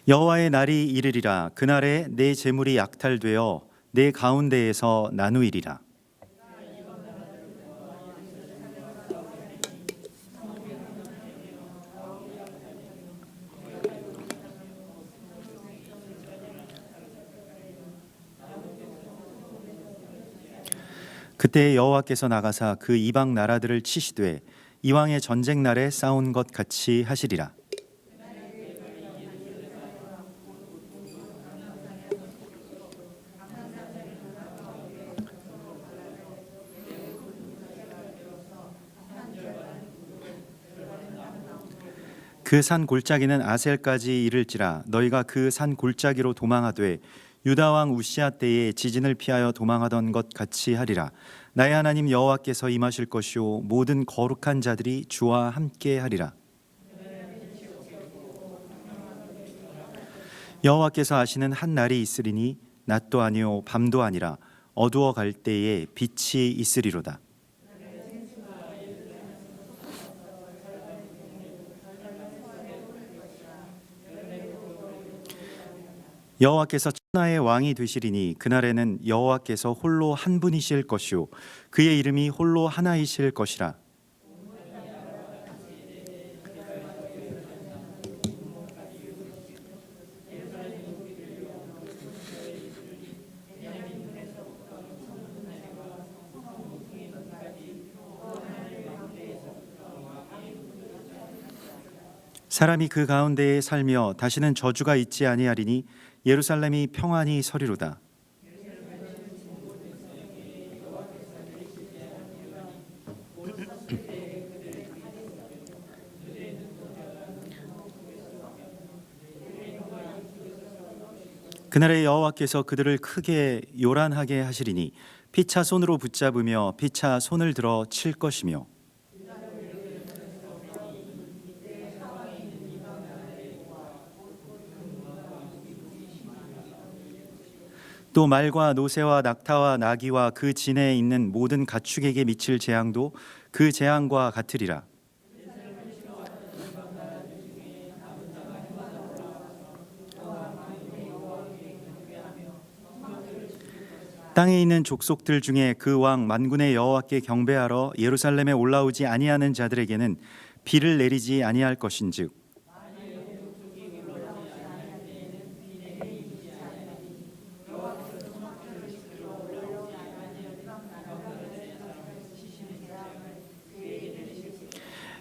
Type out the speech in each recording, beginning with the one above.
여호와의 날이 이르리라. 그날에 내 재물이 약탈되어 내 가운데에서 나누이리라. 그때 여호와께서 나가사 그 이방 나라들을 치시되 이왕의 전쟁 날에 싸운 것 같이 하시리라. 그 산 골짜기는 아셀까지 이를지라. 너희가 그 산 골짜기로 도망하되 유다 왕 우시야 때에 지진을 피하여 도망하던 것 같이 하리라. 나의 하나님 여호와께서 임하실 것이요 모든 거룩한 자들이 주와 함께 하리라. 여호와께서 하시는 한 날이 있으리니 낮도 아니요 밤도 아니라 어두워 갈 때에 빛이 있으리로다. 여호와께서 천하의 왕이 되시리니 그날에는 여호와께서 홀로 한 분이실 것이요 그의 이름이 홀로 하나이실 것이라. 사람이 그 가운데에 살며 다시는 저주가 있지 아니하리니 예루살렘이 평안히 서리로다. 그날에 여호와께서 그들을 크게 요란하게 하시리니 피차 손으로 붙잡으며 피차 손을 들어 칠 것이며 또 말과 노새와 낙타와 나귀와 그 진에 있는 모든 가축에게 미칠 재앙도 그 재앙과 같으리라. 땅에 있는 족속들 중에 그 왕 만군의 여호와께 경배하러 예루살렘에 올라오지 아니하는 자들에게는 비를 내리지 아니할 것인즉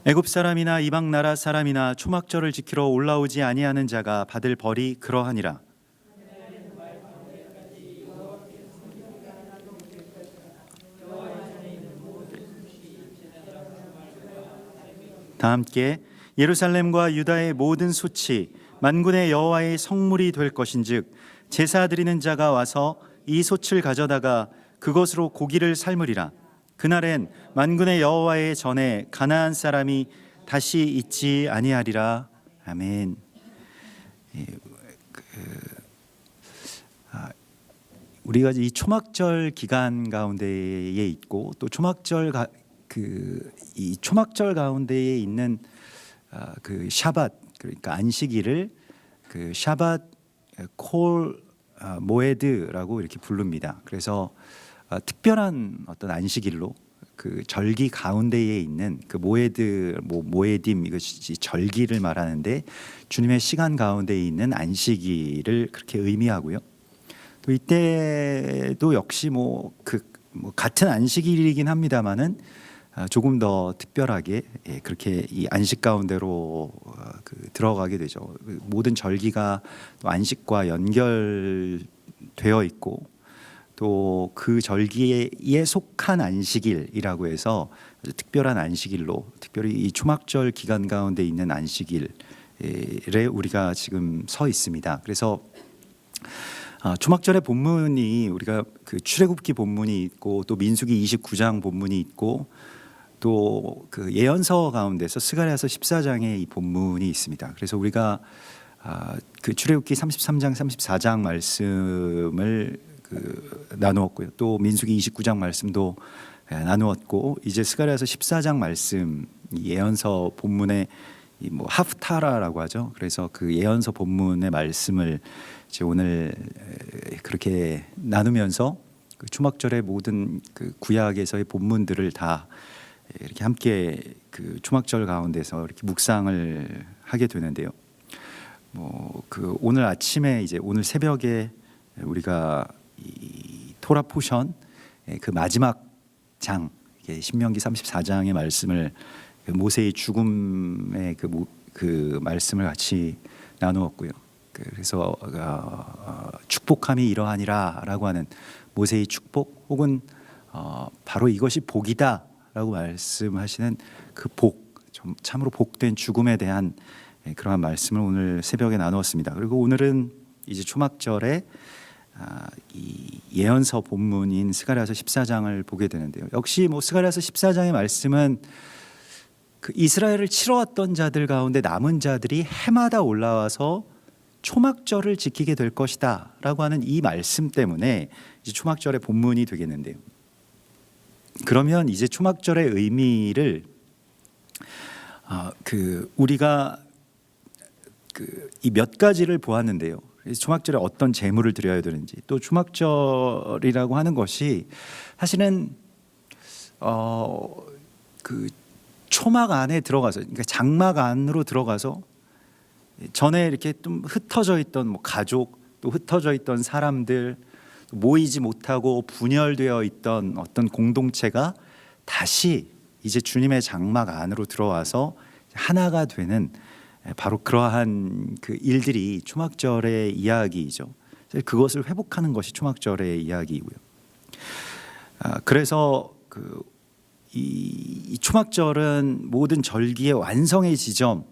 애굽 사람이나 이방 나라 사람이나 초막절을 지키러 올라오지 아니하는 자가 받을 벌이 그러하니라. 다 함께 예루살렘과 유다의 모든 수치 만군의 여호와의 성물이 될 것인즉 제사 드리는 자가 와서 이 솥을 가져다가 그것으로 고기를 삶으리라. 그날엔 만군의 여호와의 전에 가나안 사람이 다시 있지 아니하리라. 아멘. 우리가 이 초막절 기간 가운데에 있고 또 이 초막절 가운데에 있는 그 샤밧 그러니까 안식일을 그 샤밧 콜 모에드라고 이렇게 부릅니다. 그래서 특별한 어떤 안식일로 그 절기 가운데에 있는 그 모에딤 이것이 절기를 말하는데 주님의 시간 가운데에 있는 안식일을 그렇게 의미하고요. 또 이때도 역시 같은 안식일이긴 합니다만은 조금 더 특별하게 그렇게 이 안식 가운데로 들어가게 되죠. 모든 절기가 또 안식과 연결되어 있고 또 그 절기에 속한 안식일이라고 해서 아주 특별한 안식일로 특별히 이 초막절 기간 가운데 있는 안식일에 우리가 지금 서 있습니다. 그래서 초막절의 본문이 우리가 그 출애굽기 본문이 있고 또 민수기 29장 본문이 있고 또 그 예언서 가운데서 스가랴서 14장에 이 본문이 있습니다. 그래서 우리가 그 출애굽기 33장 34장 말씀을 나누었고요. 또 민수기 29장 말씀도 나누었고 이제 스가랴서 14장 말씀 예언서 본문의 이 뭐 하프타라라고 하죠. 그래서 그 예언서 본문의 말씀을 이제 오늘 그렇게 나누면서 그 초막절의 모든 그 구약에서의 본문들을 다 이렇게 함께 그 초막절 가운데서 이렇게 묵상을 하게 되는데요. 뭐 그 오늘 아침에 이제 오늘 새벽에 우리가 이 토라 포션 그 마지막 장 신명기 34장의 말씀을 모세의 죽음의 그 말씀을 같이 나누었고요. 그래서 축복함이 이러하니라라고 하는 모세의 축복 혹은 바로 이것이 복이다라고 말씀하시는 그 복, 참으로 복된 죽음에 대한 그러한 말씀을 오늘 새벽에 나누었습니다. 그리고 오늘은 이제 초막절에 이 예언서 본문인 스가랴서 14장을 보게 되는데요. 역시 뭐 스가랴서 14장의 말씀은 그 이스라엘을 치러왔던 자들 가운데 남은 자들이 해마다 올라와서 초막절을 지키게 될 것이다라고 하는 이 말씀 때문에 이제 초막절의 본문이 되겠는데요. 그러면 이제 초막절의 의미를 우리가 이 몇 가지를 보았는데요. 초막절에 어떤 제물을 드려야 되는지, 또 초막절이라고 하는 것이 사실은 그 초막 안에 들어가서, 그러니까 장막 안으로 들어가서 전에 이렇게 좀 흩어져 있던 뭐 가족, 또 흩어져 있던 사람들, 모이지 못하고 분열되어 있던 어떤 공동체가 다시 이제 주님의 장막 안으로 들어와서 하나가 되는 바로 그러한 그 일들이 초막절의 이야기이죠. 그것을 회복하는 것이 초막절의 이야기이고요. 그래서 이 초막절은 모든 절기의 완성의 지점,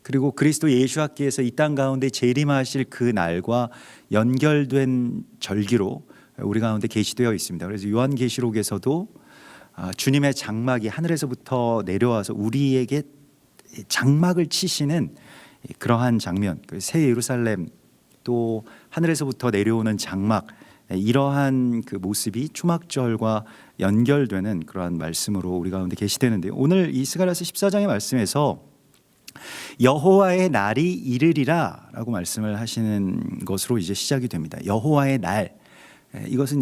그리고 그리스도 예수께서 이 땅 가운데 재림하실 그 날과 연결된 절기로 우리 가운데 계시되어 있습니다. 그래서 요한계시록에서도 주님의 장막이 하늘에서부터 내려와서 우리에게 장막을 치시는 그러한 장면, 새 예루살렘, 또 하늘에서부터 내려오는 장막, 이러한 그 모습이 초막절과 연결되는 그러한 말씀으로 우리 가운데 계시되는데요. 오늘 이 스가랴서 14장의 말씀에서 여호와의 날이 이르리라 라고 말씀을 하시는 것으로 이제 시작이 됩니다. 여호와의 날, 이것은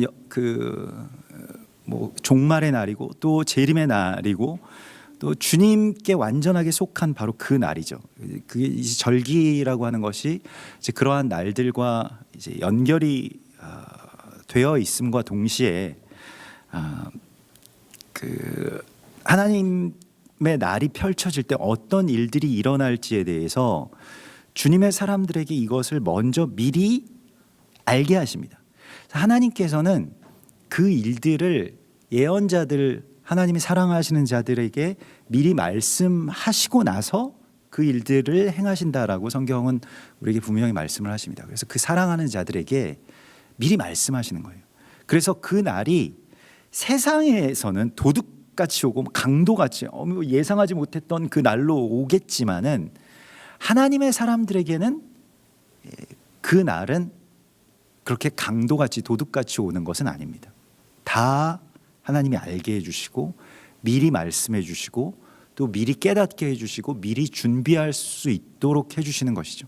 뭐 종말의 날이고 또 재림의 날이고 또 주님께 완전하게 속한 바로 그 날이죠. 그게 이제 절기라고 하는 것이 이제 그러한 날들과 이제 연결이 되어 있음과 동시에 그 하나님의 날이 펼쳐질 때 어떤 일들이 일어날지에 대해서 주님의 사람들에게 이것을 먼저 미리 알게 하십니다. 하나님께서는 그 일들을 예언자들, 하나님이 사랑하시는 자들에게 미리 말씀하시고 나서 그 일들을 행하신다라고 성경은 우리에게 분명히 말씀을 하십니다. 그래서 그 사랑하는 자들에게 미리 말씀하시는 거예요. 그래서 그 날이 세상에서는 도둑같이 오고 강도같이 예상하지 못했던 그 날로 오겠지만은 하나님의 사람들에게는 그 날은 그렇게 강도같이 도둑같이 오는 것은 아닙니다. 다 하나님이 알게 해주시고 미리 말씀해 주시고 또 미리 깨닫게 해주시고 미리 준비할 수 있도록 해주시는 것이죠.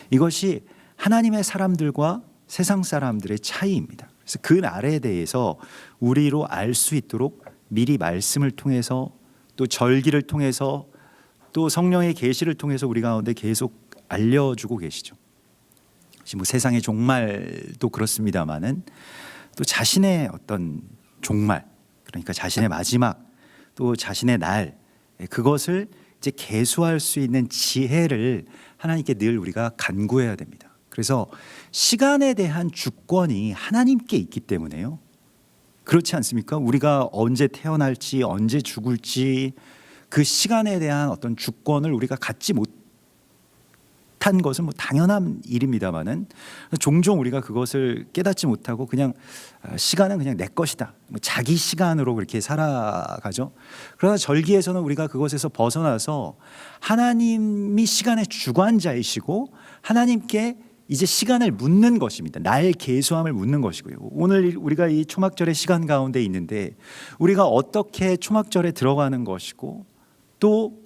이것이 하나님의 사람들과 세상 사람들의 차이입니다. 그래서 그 날에 대해서 우리로 알 수 있도록 미리 말씀을 통해서 또 절기를 통해서 또 성령의 계시를 통해서 우리 가운데 계속 알려주고 계시죠. 뭐 세상의 종말도 그렇습니다만은 또 자신의 어떤 종말, 그러니까 자신의 마지막, 또 자신의 날, 그것을 이제 계수할 수 있는 지혜를 하나님께 늘 우리가 간구해야 됩니다. 그래서 시간에 대한 주권이 하나님께 있기 때문에요. 그렇지 않습니까? 우리가 언제 태어날지, 언제 죽을지 그 시간에 대한 어떤 주권을 우리가 갖지 못한 것은 뭐 당연한 일입니다만은 종종 우리가 그것을 깨닫지 못하고 그냥 시간은 그냥 내 것이다, 뭐 자기 시간으로 그렇게 살아가죠. 그러나 절기에서는 우리가 그것에서 벗어나서 하나님이 시간의 주관자이시고 하나님께 이제 시간을 묻는 것입니다. 날 계수함을 묻는 것이고요. 오늘 우리가 이 초막절의 시간 가운데 있는데 우리가 어떻게 초막절에 들어가는 것이고 또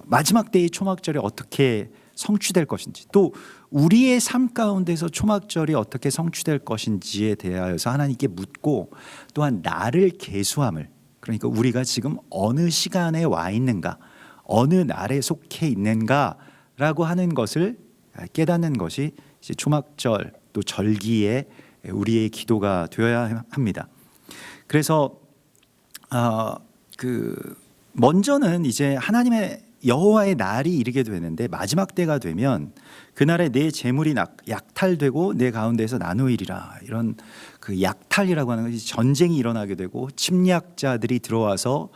마지막 때의 초막절이 어떻게 성취될 것인지, 또 우리의 삶 가운데서 초막절이 어떻게 성취될 것인지에 대하여서 하나님께 묻고, 또한 나를 계수함을, 그러니까 우리가 지금 어느 시간에 와 있는가, 어느 날에 속해 있는가라고 하는 것을 깨닫는 것이 이제 초막절 또 절기에 우리의 기도가 되어야 합니다. 그래서 먼저는 이제 하나님의 여호와의 날이 이르게 되는데, 마지막 때가 되면 그날에 내 재물이 약탈되고 내 가운데서 나누이리라. 이런 그 약탈이라고 하는 것이 전쟁이 일어나게 되고, 침략자들이 들어와서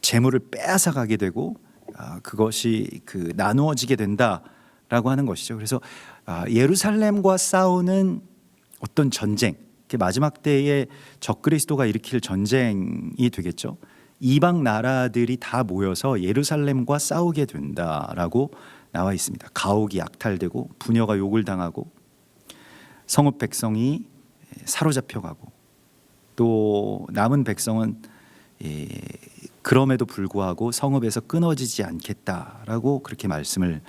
재물을 빼앗아 가게 되고, 그것이 그 나누어지게 된다라고 하는 것이죠. 그래서 예루살렘과 싸우는 어떤 전쟁, 마지막 때에 적그리스도가 일으킬 전쟁이 되겠죠. 이방 나라들이 다 모여서 예루살렘과 싸우게 된다라고 나와 있습니다. 가옥이 약탈되고 부녀가 욕을 당하고 성읍 백성이 사로잡혀가고, 또 남은 백성은 그럼에도 불구하고 성읍에서 끊어지지 않겠다라고 그렇게 말씀을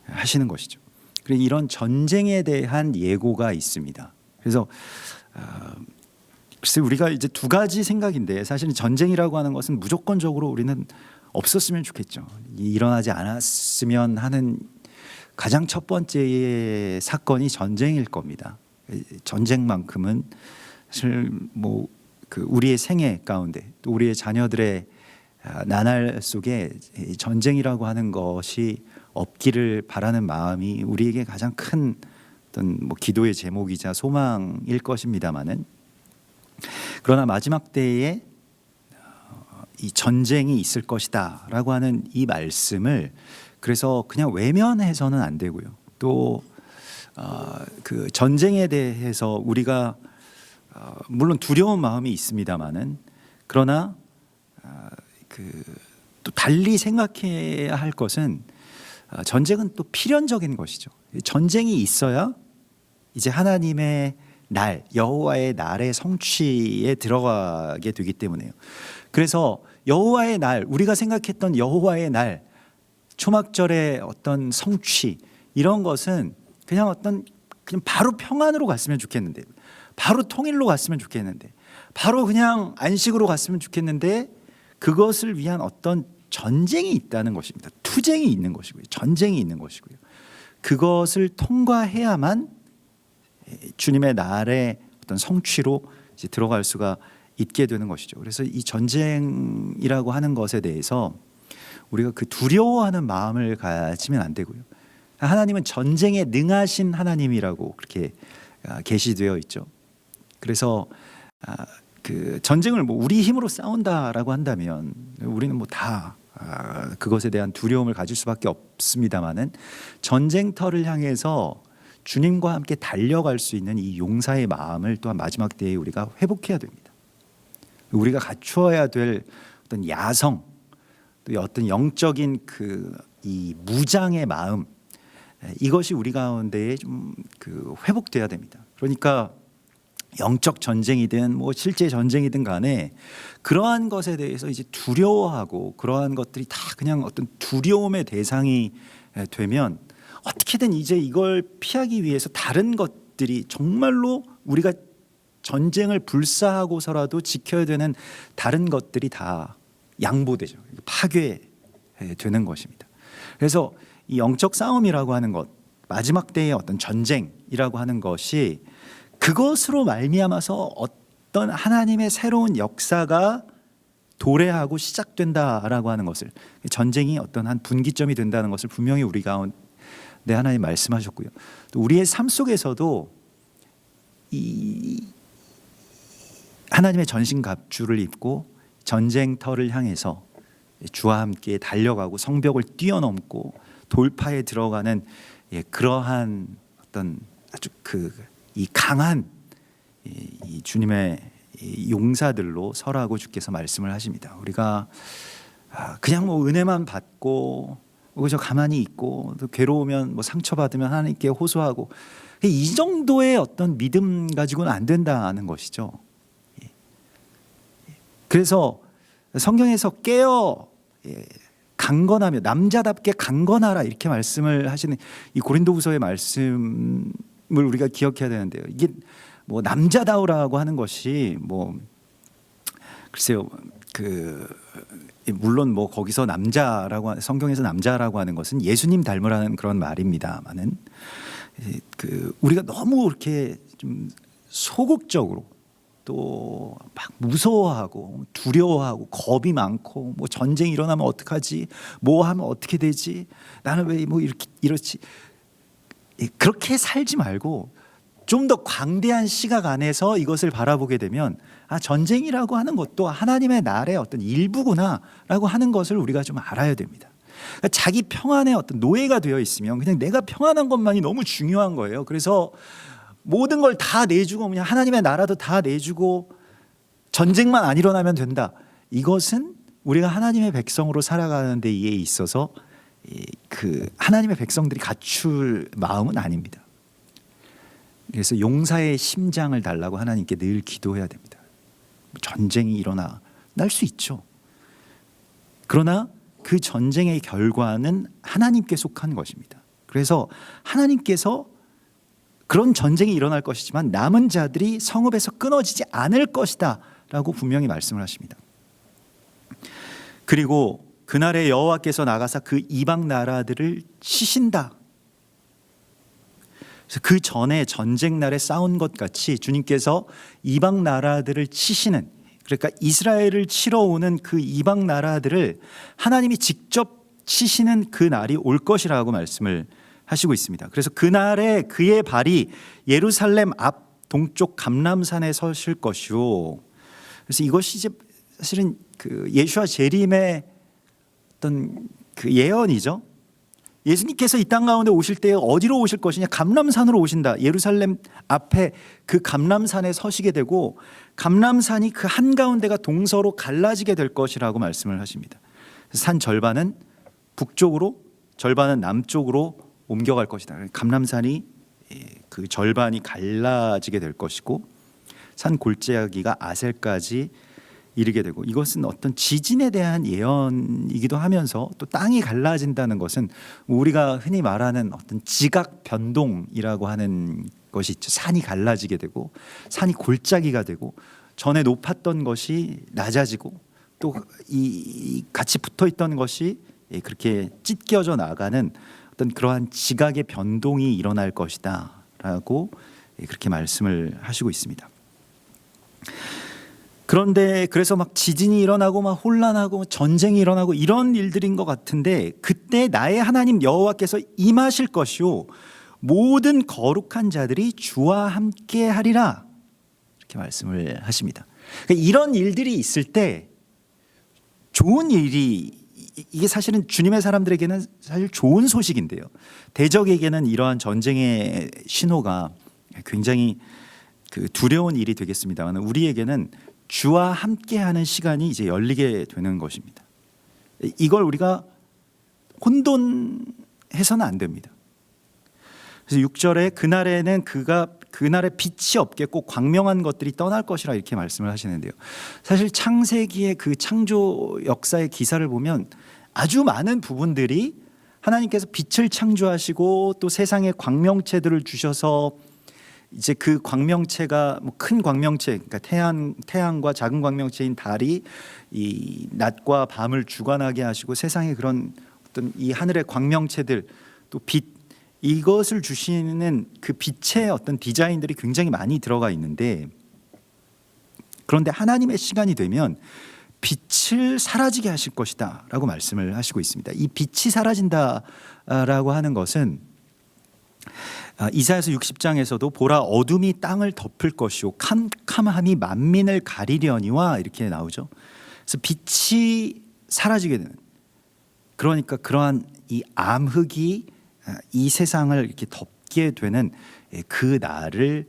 하시는 것이죠. 그래서 이런 전쟁에 대한 예고가 있습니다. 그래서 글쎄, 우리가 이제 두 가지 생각인데, 사실은 전쟁이라고 하는 것은 무조건적으로 우리는 없었으면 좋겠죠. 일어나지 않았으면 하는 가장 첫 번째 사건이 전쟁일 겁니다. 전쟁만큼은 사실 우리의 생애 가운데, 또 우리의 자녀들의 나날 속에 전쟁이라고 하는 것이 없기를 바라는 마음이 우리에게 가장 큰 어떤 기도의 제목이자 소망일 것입니다만은, 그러나 마지막 때에 이 전쟁이 있을 것이다라고 하는 이 말씀을 그래서 그냥 외면해서는 안 되고요. 또 그 전쟁에 대해서 우리가 물론 두려운 마음이 있습니다만은, 그러나 또 달리 생각해야 할 것은, 전쟁은 또 필연적인 것이죠. 전쟁이 있어야 이제 하나님의 날, 여호와의 날의 성취에 들어가게 되기 때문에요. 그래서 여호와의 날, 우리가 생각했던 여호와의 날, 초막절의 어떤 성취, 이런 것은 그냥 바로 평안으로 갔으면 좋겠는데, 바로 통일로 갔으면 좋겠는데, 바로 그냥 안식으로 갔으면 좋겠는데, 그것을 위한 어떤 전쟁이 있다는 것입니다. 투쟁이 있는 것이고요. 전쟁이 있는 것이고요. 그것을 통과해야만 주님의 날의 어떤 성취로 이제 들어갈 수가 있게 되는 것이죠. 그래서 이 전쟁이라고 하는 것에 대해서 우리가 그 두려워하는 마음을 가지면 안 되고요. 하나님은 전쟁에 능하신 하나님이라고 그렇게 계시되어 있죠. 그래서 그 전쟁을 우리 힘으로 싸운다라고 한다면 우리는 다 그것에 대한 두려움을 가질 수밖에 없습니다만은, 전쟁터를 향해서 주님과 함께 달려갈 수 있는 이 용사의 마음을 또한 마지막 때에 우리가 회복해야 됩니다. 우리가 갖추어야 될 어떤 야성, 또 어떤 영적인 이 무장의 마음, 이것이 우리 가운데에 좀 회복돼야 됩니다. 그러니까 영적 전쟁이든 실제 전쟁이든 간에 그러한 것에 대해서 이제 두려워하고, 그러한 것들이 다 그냥 어떤 두려움의 대상이 되면 어떻게든 이제 이걸 피하기 위해서 다른 것들이, 정말로 우리가 전쟁을 불사하고서라도 지켜야 되는 다른 것들이 다 양보되죠. 파괴되는 것입니다. 그래서 이 영적 싸움이라고 하는 것, 마지막 때의 어떤 전쟁이라고 하는 것이 그것으로 말미암아서 어떤 하나님의 새로운 역사가 도래하고 시작된다라고 하는 것을, 전쟁이 어떤 한 분기점이 된다는 것을 분명히 우리 가운데 하나님 말씀하셨고요. 또 우리의 삶 속에서도 이 하나님의 전신갑주를 입고 전쟁터를 향해서 주와 함께 달려가고 성벽을 뛰어넘고 돌파에 들어가는 그러한 어떤 아주 이 강한 이 주님의 용사들로 서라고 주께서 말씀을 하십니다. 우리가 그냥 은혜만 받고 그저 가만히 있고, 또 괴로우면 상처받으면 하나님께 호소하고, 이 정도의 어떤 믿음 가지고는 안 된다는 것이죠. 그래서 성경에서 깨어 강건하며 남자답게 강건하라 이렇게 말씀을 하시는 이 고린도후서의 말씀을 우리가 기억해야 되는데요. 이게 뭐 남자다우라고 하는 것이 뭐 글쎄요 물론 뭐 거기서 남자라고 성경에서 남자라고 하는 것은 예수님 닮으라는 그런 말입니다만은 우리가 너무 이렇게 좀 소극적으로 또 막 무서워하고 두려워하고 겁이 많고 뭐 전쟁이 일어나면 어떡하지? 뭐 하면 어떻게 되지? 나는 왜 뭐 이렇게 이렇지? 그렇게 살지 말고 좀 더 광대한 시각 안에서 이것을 바라보게 되면 전쟁이라고 하는 것도 하나님의 날의 어떤 일부구나라고 하는 것을 우리가 좀 알아야 됩니다. 그러니까 자기 평안에 어떤 노예가 되어 있으면 그냥 내가 평안한 것만이 너무 중요한 거예요. 그래서 모든 걸 다 내주고 그냥 하나님의 나라도 다 내주고 전쟁만 안 일어나면 된다. 이것은 우리가 하나님의 백성으로 살아가는 데 있어서 하나님의 백성들이 갖출 마음은 아닙니다. 그래서 용사의 심장을 달라고 하나님께 늘 기도해야 됩니다. 전쟁이 일어날 수 있죠. 그러나 그 전쟁의 결과는 하나님께 속한 것입니다. 그래서 하나님께서 그런 전쟁이 일어날 것이지만 남은 자들이 성읍에서 끊어지지 않을 것이다 라고 분명히 말씀을 하십니다. 그리고 그날에 여호와께서 나가사 그 이방 나라들을 치신다. 그래서 그 전에 전쟁 날에 싸운 것 같이 주님께서 이방 나라들을 치시는, 그러니까 이스라엘을 치러 오는 그 이방 나라들을 하나님이 직접 치시는 그 날이 올 것이라고 말씀을 하시고 있습니다. 그래서 그날에 그의 발이 예루살렘 앞 동쪽 감람산에 서실 것이요. 그래서 이것이 이제 사실은 예수와 재림의 어떤 예언이죠. 예수님께서 이 땅 가운데 오실 때 어디로 오실 것이냐? 감람산으로 오신다. 예루살렘 앞에 그 감람산에 서시게 되고 감람산이 그 한가운데가 동서로 갈라지게 될 것이라고 말씀을 하십니다. 산 절반은 북쪽으로 절반은 남쪽으로 옮겨갈 것이다. 감람산이 그 절반이 갈라지게 될 것이고 산 골짜기가 아셀까지 이르게 되고, 이것은 어떤 지진에 대한 예언이기도 하면서 또 땅이 갈라진다는 것은 우리가 흔히 말하는 어떤 지각 변동이라고 하는 것이 있죠. 산이 갈라지게 되고 산이 골짜기가 되고 전에 높았던 것이 낮아지고 또 이 같이 붙어 있던 것이 그렇게 찢겨져 나가는 어떤 그러한 지각의 변동이 일어날 것이다라고 그렇게 말씀을 하시고 있습니다. 그런데 그래서 막 지진이 일어나고 막 혼란하고 전쟁이 일어나고 이런 일들인 것 같은데, 그때 나의 하나님 여호와께서 임하실 것이요 모든 거룩한 자들이 주와 함께 하리라, 이렇게 말씀을 하십니다. 그러니까 이런 일들이 있을 때 좋은 일이, 이게 사실은 주님의 사람들에게는 사실 좋은 소식인데요, 대적에게는 이러한 전쟁의 신호가 굉장히 두려운 일이 되겠습니다만 우리에게는 주와 함께하는 시간이 이제 열리게 되는 것입니다. 이걸 우리가 혼돈해서는 안 됩니다. 그래서 6절에 그날에는 그날에 빛이 없겠고 광명한 것들이 떠날 것이라 이렇게 말씀을 하시는데요. 사실 창세기의 그 창조 역사의 기사를 보면 아주 많은 부분들이 하나님께서 빛을 창조하시고 또 세상에 광명체들을 주셔서 이제 그 광명체가 뭐 큰 광명체, 그러니까 태양과 작은 광명체인 달이 이 낮과 밤을 주관하게 하시고 세상에 그런 어떤 이 하늘의 광명체들 또 빛, 이것을 주시는 그 빛의 어떤 디자인들이 굉장히 많이 들어가 있는데, 그런데 하나님의 시간이 되면 빛을 사라지게 하실 것이다 라고 말씀을 하시고 있습니다. 이 빛이 사라진다라고 하는 것은 이사야서 60장에서도 보라 어둠이 땅을 덮을 것이요 캄캄함이 만민을 가리려니와 이렇게 나오죠. 그래서 빛이 사라지게 되는, 그러니까 그러한 이 암흑이 이 세상을 이렇게 덮게 되는 그 날을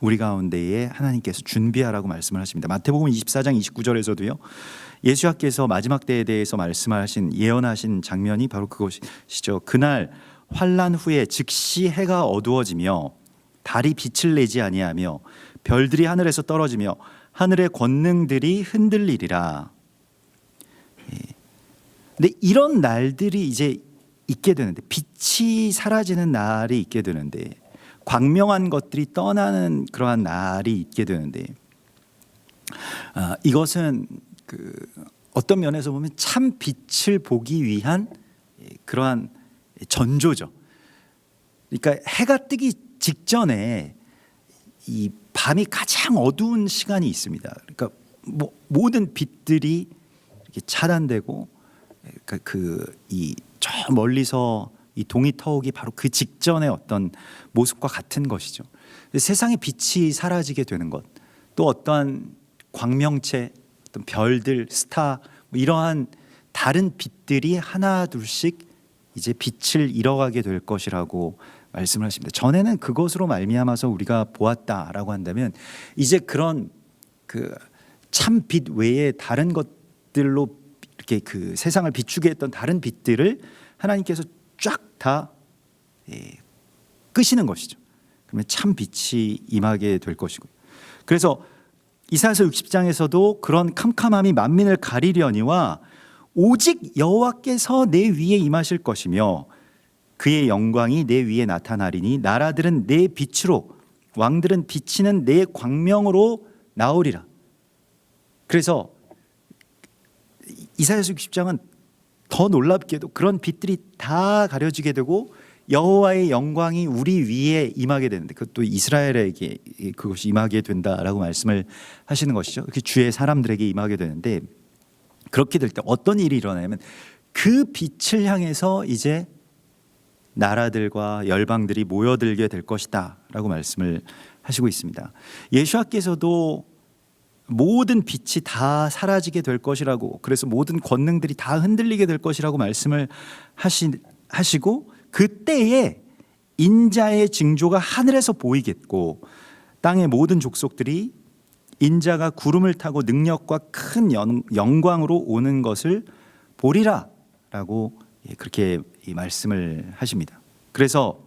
우리 가운데에 하나님께서 준비하라고 말씀을 하십니다. 마태복음 24장 29절에서도요 예수님께서 마지막 때에 대해서 말씀하신 예언하신 장면이 바로 그것이죠. 그날 환난 후에 즉시 해가 어두워지며 달이 빛을 내지 아니하며 별들이 하늘에서 떨어지며 하늘의 권능들이 흔들리리라. 근데 이런 날들이 이제 있게 되는데, 빛이 사라지는 날이 있게 되는데, 광명한 것들이 떠나는 그러한 날이 있게 되는데, 이것은 어떤 면에서 보면 참 빛을 보기 위한 그러한 전조죠. 그러니까 해가 뜨기 직전에 이 밤이 가장 어두운 시간이 있습니다. 그러니까 모든 빛들이 이렇게 차단되고, 이 저 멀리서 이 동이 터오기 바로 그 직전의 어떤 모습과 같은 것이죠. 세상의 빛이 사라지게 되는 것, 또 어떠한 광명체, 어떤 별들, 스타, 이러한 다른 빛들이 하나 둘씩 이제 빛을 잃어가게 될 것이라고 말씀을 하십니다. 전에는 그것으로 말미암아서 우리가 보았다라고 한다면, 이제 그런 참 빛 외에 다른 것들로 이렇게 세상을 비추게 했던 다른 빛들을 하나님께서 쫙 다 끄시는 것이죠. 그러면 참 빛이 임하게 될 것이고요. 그래서 이사야서 60장에서도 그런 캄캄함이 만민을 가리려니와 오직 여호와께서 내 위에 임하실 것이며 그의 영광이 내 위에 나타나리니 나라들은 내 빛으로, 왕들은 비치는 내 광명으로 나오리라. 그래서 이사야서 60장은 더 놀랍게도 그런 빛들이 다 가려지게 되고 여호와의 영광이 우리 위에 임하게 되는데, 그것도 이스라엘에게 그것이 임하게 된다라고 말씀을 하시는 것이죠. 그 주의 사람들에게 임하게 되는데, 그렇게 될 때 어떤 일이 일어나냐면 그 빛을 향해서 이제 나라들과 열방들이 모여들게 될 것이다 라고 말씀을 하시고 있습니다. 예수께서도 모든 빛이 다 사라지게 될 것이라고, 그래서 모든 권능들이 다 흔들리게 될 것이라고 말씀을 하시고, 그때에 인자의 징조가 하늘에서 보이겠고 땅의 모든 족속들이 인자가 구름을 타고 능력과 큰 영광으로 오는 것을 보리라 라고 그렇게 말씀을 하십니다. 그래서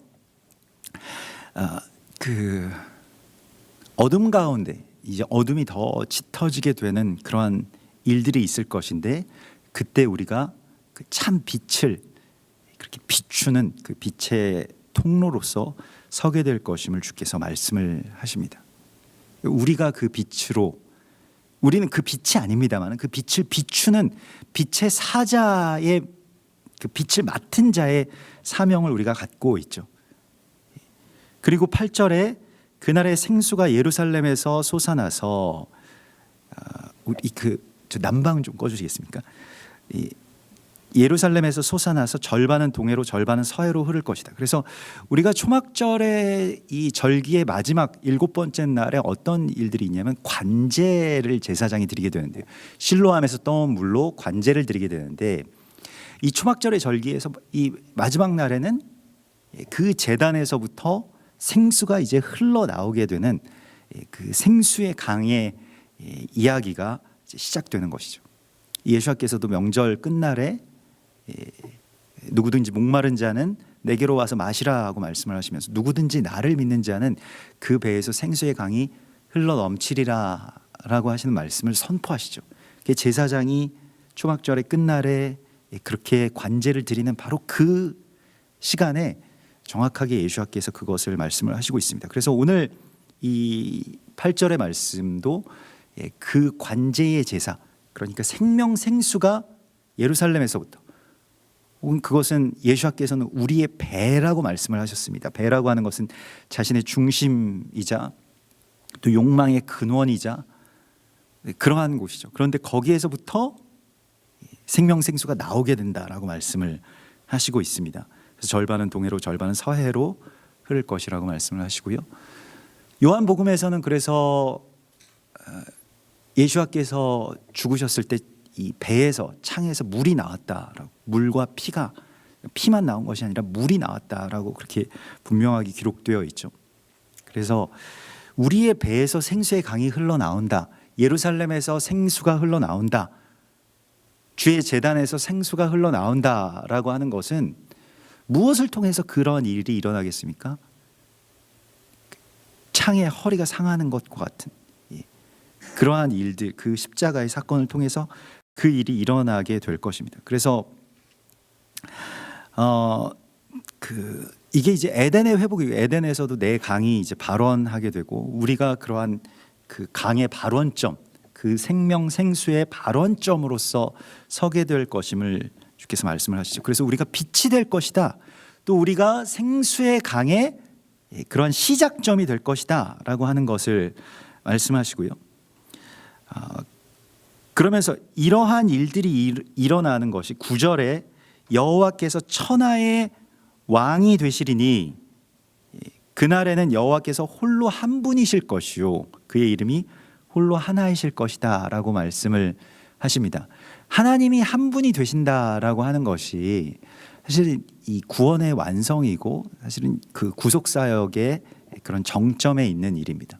어둠 가운데 이제 어둠이 더 짙어지게 되는 그러한 일들이 있을 것인데, 그때 우리가 참 빛을 그렇게 비추는 그 빛의 통로로서 서게 될 것임을 주께서 말씀을 하십니다. 우리가 그 빛으로, 우리는 그 빛이 아닙니다만 그 빛을 비추는 빛의 사자의, 그 빛을 맡은 자의 사명을 우리가 갖고 있죠. 그리고 8절에 그날의 생수가 예루살렘에서 솟아나서, 우리 저 남방 좀 꺼주시겠습니까? 예루살렘에서 솟아나서 절반은 동해로 절반은 서해로 흐를 것이다. 그래서 우리가 초막절의 이 절기의 마지막 7번째 날에 어떤 일들이 있냐면 관제를 제사장이 드리게 되는데요. 실로암에서 떠온 물로 관제를 드리게 되는데, 이 초막절의 절기에서 이 마지막 날에는 그 제단에서부터 생수가 이제 흘러나오게 되는 그 생수의 강의 이야기가 이제 시작되는 것이죠. 예수께서도 명절 끝날에 누구든지 목마른 자는 내게로 와서 마시라 하고 말씀을 하시면서, 누구든지 나를 믿는 자는 그 배에서 생수의 강이 흘러 넘치리라 라고 하시는 말씀을 선포하시죠. 제사장이 초막절의 끝날에 그렇게 관제를 드리는 바로 그 시간에 정확하게 예수께서 그것을 말씀을 하시고 있습니다. 그래서 오늘 이 8절의 말씀도 그 관제의 제사, 그러니까 생명 생수가 예루살렘에서부터, 혹은 그것은 예수께서는 우리의 배라고 말씀을 하셨습니다. 배라고 하는 것은 자신의 중심이자 또 욕망의 근원이자 그러한 곳이죠. 그런데 거기에서부터 생명 생수가 나오게 된다라고 말씀을 하시고 있습니다. 그래서 절반은 동해로 절반은 서해로 흐를 것이라고 말씀을 하시고요. 요한복음에서는 그래서 예수께서 죽으셨을 때 이 배에서, 창에서 물이 나왔다라고, 물과 피만 나온 것이 아니라 물이 나왔다라고 그렇게 분명하게 기록되어 있죠. 그래서 우리의 배에서 생수의 강이 흘러나온다, 예루살렘에서 생수가 흘러나온다, 주의 제단에서 생수가 흘러나온다라고 하는 것은 무엇을 통해서 그런 일이 일어나겠습니까? 창에 허리가 상하는 것과 같은 그러한 일들, 그 십자가의 사건을 통해서 그 일이 일어나게 될 것입니다. 그래서 이게 이제 에덴의 회복이고 에덴에서도 내 강이 이제 발원하게 되고 우리가 그러한 그 강의 발원점, 그 생명 생수의 발원점으로서 서게 될 것임을 주께서 말씀을 하시죠. 그래서 우리가 빛이 될 것이다. 또 우리가 생수의 강의 그런 시작점이 될 것이다라고 하는 것을 말씀하시고요. 그러면서 이러한 일들이 일어나는 것이 9절에 여호와께서 천하의 왕이 되시리니 그날에는 여호와께서 홀로 한 분이실 것이요 그의 이름이 홀로 하나이실 것이다 라고 말씀을 하십니다. 하나님이 한 분이 되신다라고 하는 것이 사실 이 구원의 완성이고 사실은 그 구속사역의 그런 정점에 있는 일입니다.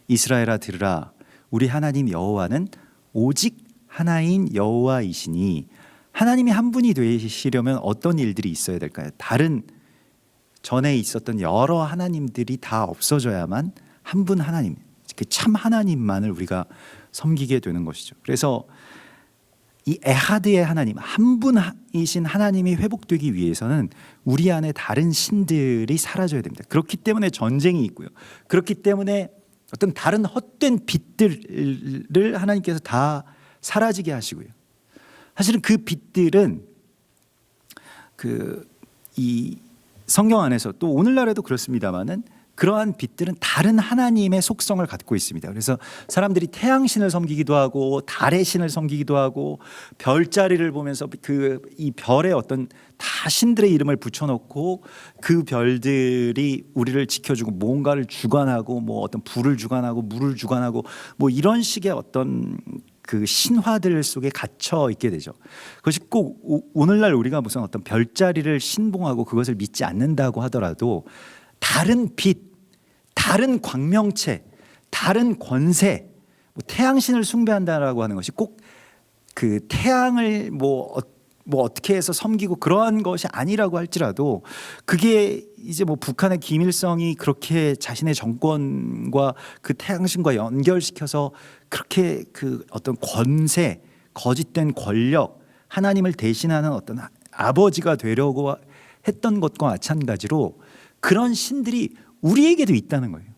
이스라엘아 들으라, 우리 하나님 여호와는 오직 하나인 여호와이시니. 하나님이 한 분이 되시려면 어떤 일들이 있어야 될까요? 다른 전에 있었던 여러 하나님들이 다 없어져야만 한 분 하나님, 그 참 하나님만을 우리가 섬기게 되는 것이죠. 그래서 이 에하드의 하나님, 한 분이신 하나님이 회복되기 위해서는 우리 안에 다른 신들이 사라져야 됩니다. 그렇기 때문에 전쟁이 있고요. 그렇기 때문에 어떤 다른 헛된 빛들을 하나님께서 다 사라지게 하시고요. 사실은 그 빛들은 이 성경 안에서 또 오늘날에도 그렇습니다만은 그러한 빛들은 다른 하나님의 속성을 갖고 있습니다. 그래서 사람들이 태양신을 섬기기도 하고 달의 신을 섬기기도 하고 별자리를 보면서 이 별에 어떤 다 신들의 이름을 붙여놓고 그 별들이 우리를 지켜주고 뭔가를 주관하고 뭐 어떤 불을 주관하고 물을 주관하고 뭐 이런 식의 어떤 그 신화들 속에 갇혀 있게 되죠. 그것이 꼭 오늘날 우리가 무슨 어떤 별자리를 신봉하고 그것을 믿지 않는다고 하더라도 다른 빛, 다른 광명체, 다른 권세, 뭐 태양신을 숭배한다라고 하는 것이 꼭 그 태양을 뭐 어떻게 해서 섬기고 그러한 것이 아니라고 할지라도 그게 이제 뭐 북한의 김일성이 그렇게 자신의 정권과 그 태양신과 연결시켜서 그렇게 그 어떤 권세, 거짓된 권력, 하나님을 대신하는 어떤 아버지가 되려고 했던 것과 마찬가지로 그런 신들이 우리에게도 있다는 거예요.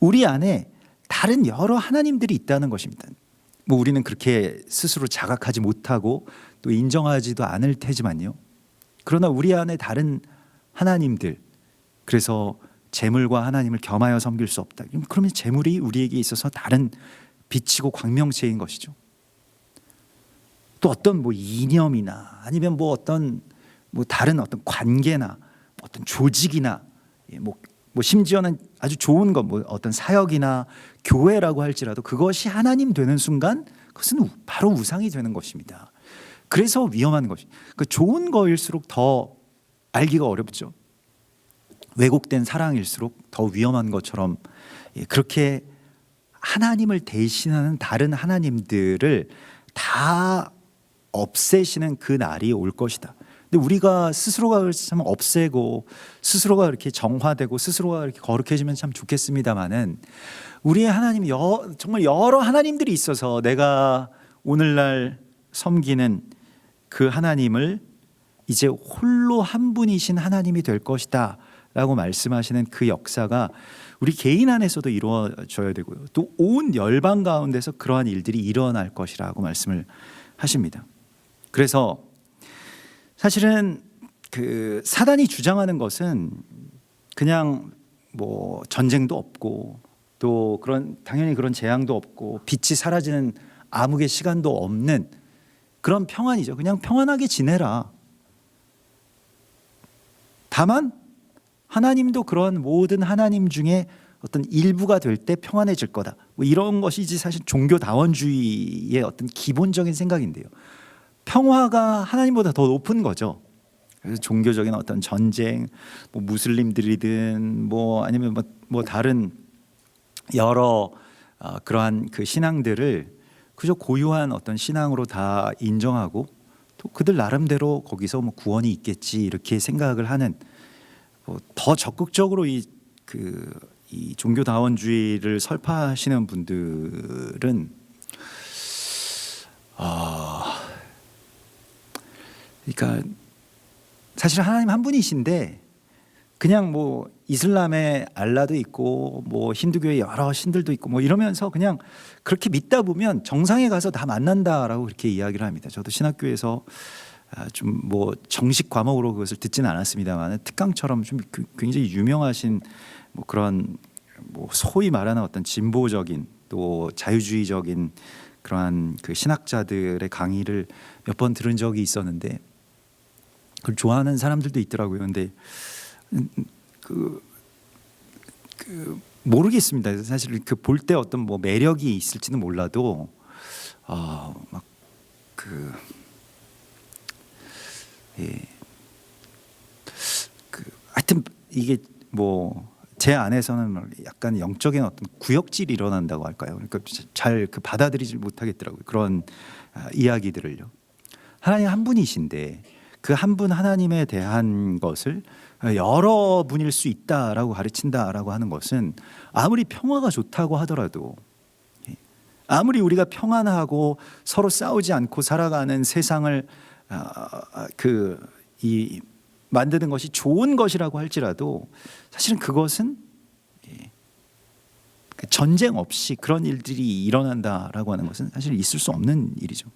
우리 안에 다른 여러 하나님들이 있다는 것입니다. 뭐 우리는 그렇게 스스로 자각하지 못하고 또 인정하지도 않을 테지만요. 그러나 우리 안에 다른 하나님들, 그래서 재물과 하나님을 겸하여 섬길 수 없다. 그러면 재물이 우리에게 있어서 다른 빛이고 광명체인 것이죠. 또 어떤 뭐 이념이나 아니면 뭐 어떤 뭐 다른 어떤 관계나 어떤 조직이나 뭐 심지어는 아주 좋은 것, 뭐 어떤 사역이나 교회라고 할지라도 그것이 하나님 되는 순간 그것은 바로 우상이 되는 것입니다. 그래서 위험한 것이 그 좋은 거일수록 더 알기가 어렵죠. 왜곡된 사랑일수록 더 위험한 것처럼 그렇게 하나님을 대신하는 다른 하나님들을 다 없애시는 그 날이 올 것이다. 근데 우리가 스스로가 참 없애고 스스로가 이렇게 정화되고 스스로가 이렇게 거룩해지면 참 좋겠습니다만은 우리의 하나님 정말 여러 하나님들이 있어서 내가 오늘날 섬기는 그 하나님을 이제 홀로 한 분이신 하나님이 될 것이다 라고 말씀하시는 그 역사가 우리 개인 안에서도 이루어져야 되고요. 또 온 열방 가운데서 그러한 일들이 일어날 것이라고 말씀을 하십니다. 그래서 사실은 그 사단이 주장하는 것은 그냥 뭐 전쟁도 없고 또 당연히 그런 재앙도 없고 빛이 사라지는 암흑의 시간도 없는 그런 평안이죠. 그냥 평안하게 지내라. 다만 하나님도 그런 모든 하나님 중에 어떤 일부가 될 때 평안해질 거다. 뭐 이런 것이지 사실 종교다원주의의 어떤 기본적인 생각인데요. 평화가 하나님보다 더 높은 거죠. 그래서 종교적인 어떤 전쟁, 뭐 무슬림들이든 뭐 아니면 뭐 다른 여러 그러한 그 신앙들을 그저 고유한 어떤 신앙으로 다 인정하고 또 그들 나름대로 거기서 뭐 구원이 있겠지 이렇게 생각을 하는 더 적극적으로 이 종교다원주의를 설파하시는 분들은 그러니까 사실 하나님 한 분이신데 그냥 뭐 이슬람에 알라도 있고 뭐 힌두교에 여러 신들도 있고 뭐 이러면서 그냥 그렇게 믿다 보면 정상에 가서 다 만난다라고 그렇게 이야기를 합니다. 저도 신학교에서 좀 뭐 정식 과목으로 그것을 듣지는 않았습니다만 특강처럼 좀 굉장히 유명하신 뭐 그런 뭐 소위 말하는 어떤 진보적인 또 자유주의적인 그러한 그 신학자들의 강의를 몇 번 들은 적이 있었는데 그걸 좋아하는 사람들도 있더라고요. 근데 모르겠습니다. 사실 그 볼 때 어떤 뭐 매력이 있을지는 몰라도 하여튼 이게 뭐 제 안에서는 약간 영적인 어떤 구역질이 일어난다고 할까요? 그러니까 잘 그 받아들이지 못하겠더라고요. 그런 이야기들을요. 하나님 한 분이신데 그 한 분 하나님에 대한 것을 여러 분일 수 있다라고 가르친다라고 하는 것은 아무리 평화가 좋다고 하더라도 아무리 우리가 평안하고 서로 싸우지 않고 살아가는 세상을 만드는 것이 좋은 것이라고 할지라도 사실은 그것은 전쟁 없이 그런 일들이 일어난다라고 하는 것은 사실 있을 수 없는 일이죠.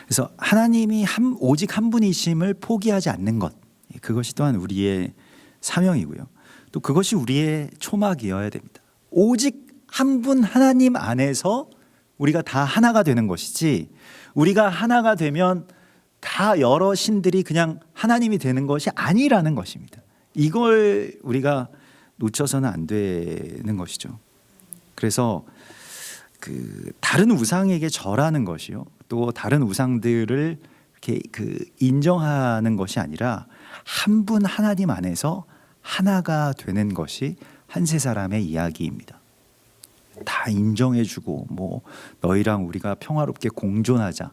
그래서 하나님이 오직 한 분이심을 포기하지 않는 것, 그것이 또한 우리의 사명이고요. 또 그것이 우리의 초막이어야 됩니다. 오직 한 분 하나님 안에서 우리가 다 하나가 되는 것이지 우리가 하나가 되면 다 여러 신들이 그냥 하나님이 되는 것이 아니라는 것입니다. 이걸 우리가 놓쳐서는 안 되는 것이죠. 그래서 그 다른 우상에게 절하는 것이요, 또 다른 우상들을 이렇게 인정하는 것이 아니라 한 분 하나님 안에서 하나가 되는 것이 한세 사람의 이야기입니다. 다 인정해주고 뭐 너희랑 우리가 평화롭게 공존하자,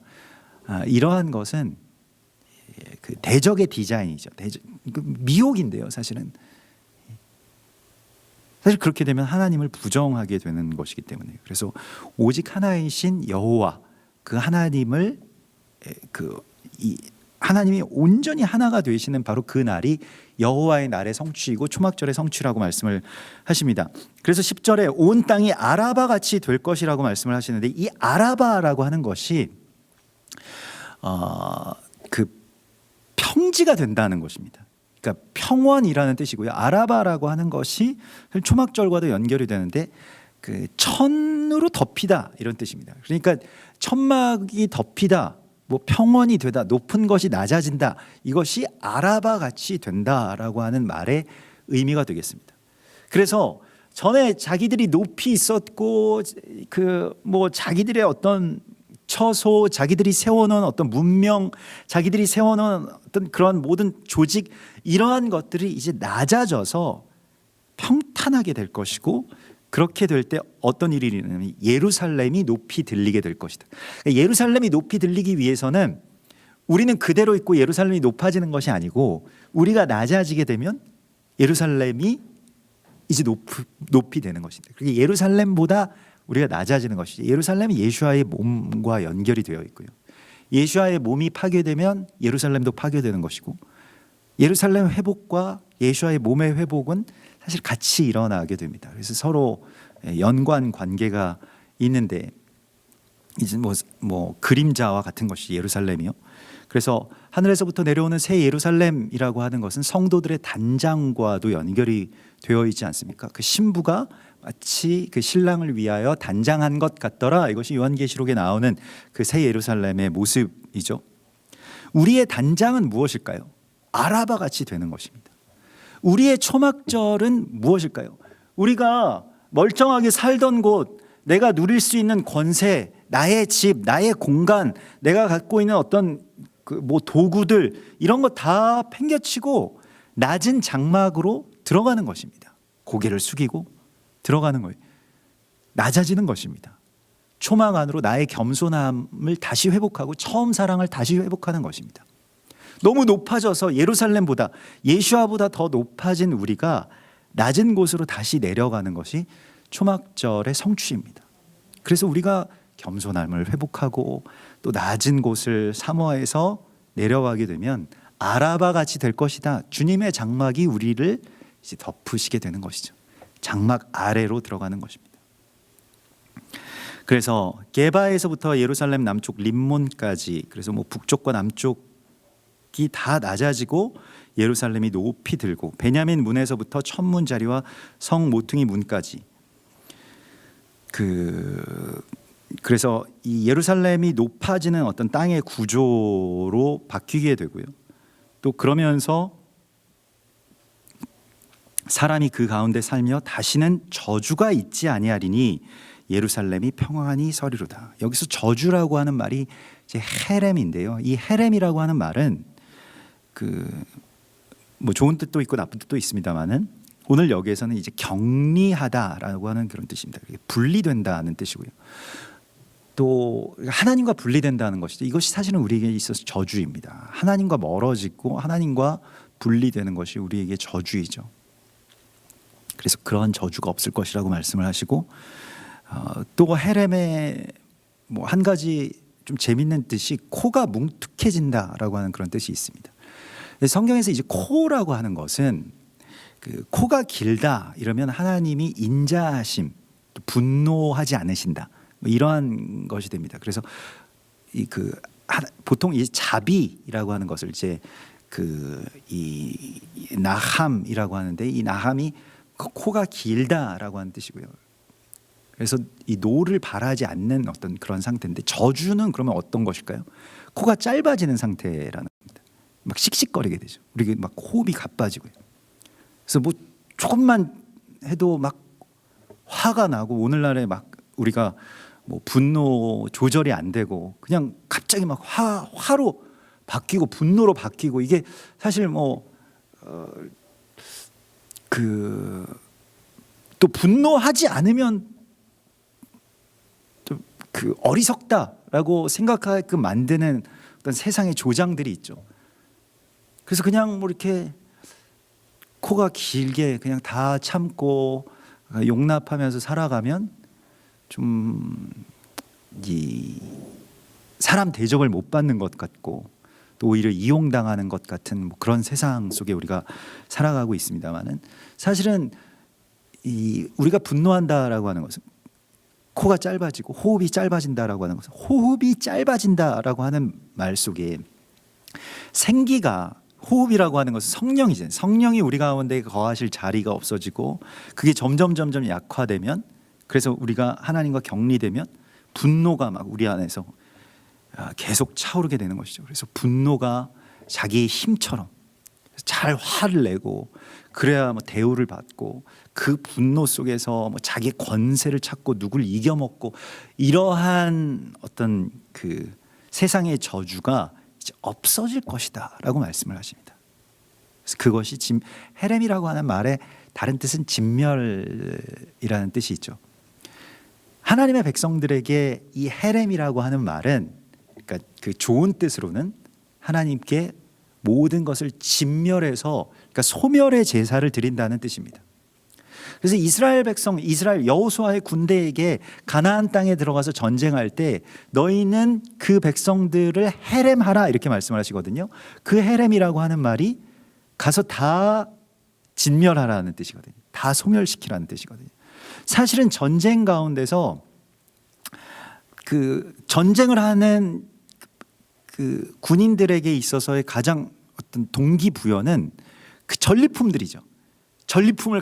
이러한 것은 그 대적의 디자인이죠. 미혹인데요, 사실은. 사실 그렇게 되면 하나님을 부정하게 되는 것이기 때문에, 그래서 오직 하나이신 여호와 그 하나님을 하나님이 온전히 하나가 되시는 바로 그 날이 여호와의 날의 성취이고 초막절의 성취라고 말씀을 하십니다. 그래서 10절에 온 땅이 아라바 같이 될 것이라고 말씀을 하시는데, 이 아라바라고 하는 것이 그 평지가 된다는 것입니다. 그러니까 평원이라는 뜻이고요. 아라바라고 하는 것이 초막절과도 연결이 되는데 그 천으로 덮이다 이런 뜻입니다. 그러니까 천막이 덮이다, 뭐 평원이 되다, 높은 것이 낮아진다, 이것이 아라바 같이 된다라고 하는 말의 의미가 되겠습니다. 그래서 전에 자기들이 높이 있었고 그 뭐 자기들의 어떤 처소, 자기들이 세워놓은 어떤 문명, 자기들이 세워놓은 어떤 그런 모든 조직, 이러한 것들이 이제 낮아져서 평탄하게 될 것이고, 그렇게 될 때 어떤 일이 일어나냐면 예루살렘이 높이 들리게 될 것이다. 그러니까 예루살렘이 높이 들리기 위해서는 우리는 그대로 있고 예루살렘이 높아지는 것이 아니고, 우리가 낮아지게 되면 예루살렘이 이제 높이 되는 것입니다. 그게 예루살렘보다 우리가 낮아지는 것이지, 예루살렘이 예수와의 몸과 연결이 되어 있고요, 예수와의 몸이 파괴되면 예루살렘도 파괴되는 것이고, 예루살렘 회복과 예수와의 몸의 회복은 사실 같이 일어나게 됩니다. 그래서 서로 연관 관계가 있는데, 이제 뭐 그림자와 같은 것이 예루살렘이요. 그래서 하늘에서부터 내려오는 새 예루살렘이라고 하는 것은 성도들의 단장과도 연결이 되어 있지 않습니까? 그 신부가 마치 그 신랑을 위하여 단장한 것 같더라. 이것이 요한계시록에 나오는 그 새 예루살렘의 모습이죠. 우리의 단장은 무엇일까요? 아라바 같이 되는 것입니다. 우리의 초막절은 무엇일까요? 우리가 멀쩡하게 살던 곳, 내가 누릴 수 있는 권세, 나의 집, 나의 공간, 내가 갖고 있는 어떤 뭐 도구들, 이런 거 다 팽개치고 낮은 장막으로 들어가는 것입니다. 고개를 숙이고 들어가는 거예요. 낮아지는 것입니다. 초막 안으로 나의 겸손함을 다시 회복하고 처음 사랑을 다시 회복하는 것입니다. 너무 높아져서 예루살렘보다, 예수아보다 더 높아진 우리가 낮은 곳으로 다시 내려가는 것이 초막절의 성취입니다. 그래서 우리가 겸손함을 회복하고 또 낮은 곳을 사모해서 내려가게 되면 아라바 같이 될 것이다. 주님의 장막이 우리를 이제 덮으시게 되는 것이죠. 장막 아래로 들어가는 것입니다. 그래서 게바에서부터 예루살렘 남쪽 림몬까지, 그래서 뭐 북쪽과 남쪽이 다 낮아지고 예루살렘이 높이 들고, 베냐민 문에서부터 천문 자리와 성 모퉁이 문까지, 그래서 이 예루살렘이 높아지는 어떤 땅의 구조로 바뀌게 되고요. 또 그러면서 사람이 그 가운데 살며 다시는 저주가 있지 아니하리니 예루살렘이 평안히 서리로다. 여기서 저주라고 하는 말이 이제 헤렘인데요. 이 헤렘이라고 하는 말은 뭐 좋은 뜻도 있고 나쁜 뜻도 있습니다만은 오늘 여기에서는 이제 격리하다라고 하는 그런 뜻입니다. 분리된다는 뜻이고요. 또 하나님과 분리된다는 것이죠. 이것이 사실은 우리에게 있어서 저주입니다. 하나님과 멀어지고 하나님과 분리되는 것이 우리에게 저주이죠. 그래서 그런 저주가 없을 것이라고 말씀을 하시고, 또 헤렘의 뭐 한 가지 좀 재밌는 뜻이 코가 뭉툭해진다라고 하는 그런 뜻이 있습니다. 성경에서 이제 코라고 하는 것은 코가 길다 이러면 하나님이 인자하심, 분노하지 않으신다, 뭐 이러한 것이 됩니다. 그래서 보통 이 자비라고 하는 것을 이제 이 나함이라고 하는데, 이 나함이 코가 길다라고 하는 뜻이고요. 그래서 이 노를 바라지 않는 어떤 그런 상태인데, 저주는 그러면 어떤 것일까요? 코가 짧아지는 상태라는 겁니다. 막 씩씩거리게 되죠. 우리 막 호흡이 가빠지고요. 그래서 뭐 조금만 해도 막 화가 나고, 오늘날에 막 우리가 뭐 분노 조절이 안 되고 그냥 갑자기 막 화로 바뀌고 분노로 바뀌고, 이게 사실 또 분노하지 않으면 또 어리석다라고 생각하게끔 만드는 어떤 세상의 조장들이 있죠. 그래서 그냥 뭐 이렇게 코가 길게 그냥 다 참고 용납하면서 살아가면 좀 이 사람 대접을 못 받는 것 같고, 또 오히려 이용당하는 것 같은 뭐 그런 세상 속에 우리가 살아가고 있습니다만은, 사실은 우리가 분노한다라고 하는 것은 코가 짧아지고 호흡이 짧아진다라고 하는 것은, 호흡이 짧아진다라고 하는 말 속에 생기가, 호흡이라고 하는 것은 성령이잖아요. 성령이 우리 가운데 거하실 자리가 없어지고 그게 점점 약화되면, 그래서 우리가 하나님과 격리되면 분노가 막 우리 안에서 계속 차오르게 되는 것이죠. 그래서 분노가 자기의 힘처럼 잘 화를 내고, 그래야 뭐 대우를 받고, 그 분노 속에서 뭐 자기의 권세를 찾고 누굴 이겨먹고, 이러한 어떤 세상의 저주가 이제 없어질 것이다라고 말씀을 하십니다. 그래서 그것이 헤렘이라고 하는 말의 다른 뜻은 진멸이라는 뜻이 있죠. 하나님의 백성들에게 이 헤렘이라고 하는 말은, 그러니까 그 좋은 뜻으로는 하나님께 모든 것을 진멸해서, 그러니까 소멸의 제사를 드린다는 뜻입니다. 그래서 이스라엘 백성, 이스라엘 여호수아의 군대에게 가나안 땅에 들어가서 전쟁할 때 너희는 그 백성들을 헤렘하라 이렇게 말씀을 하시거든요. 그 헤렘이라고 하는 말이 가서 다 진멸하라는 뜻이거든요. 다 소멸시키라는 뜻이거든요. 사실은 전쟁 가운데서 전쟁을 하는 군인들에게 있어서의 가장 어떤 동기부여는 전리품들이죠. 전리품을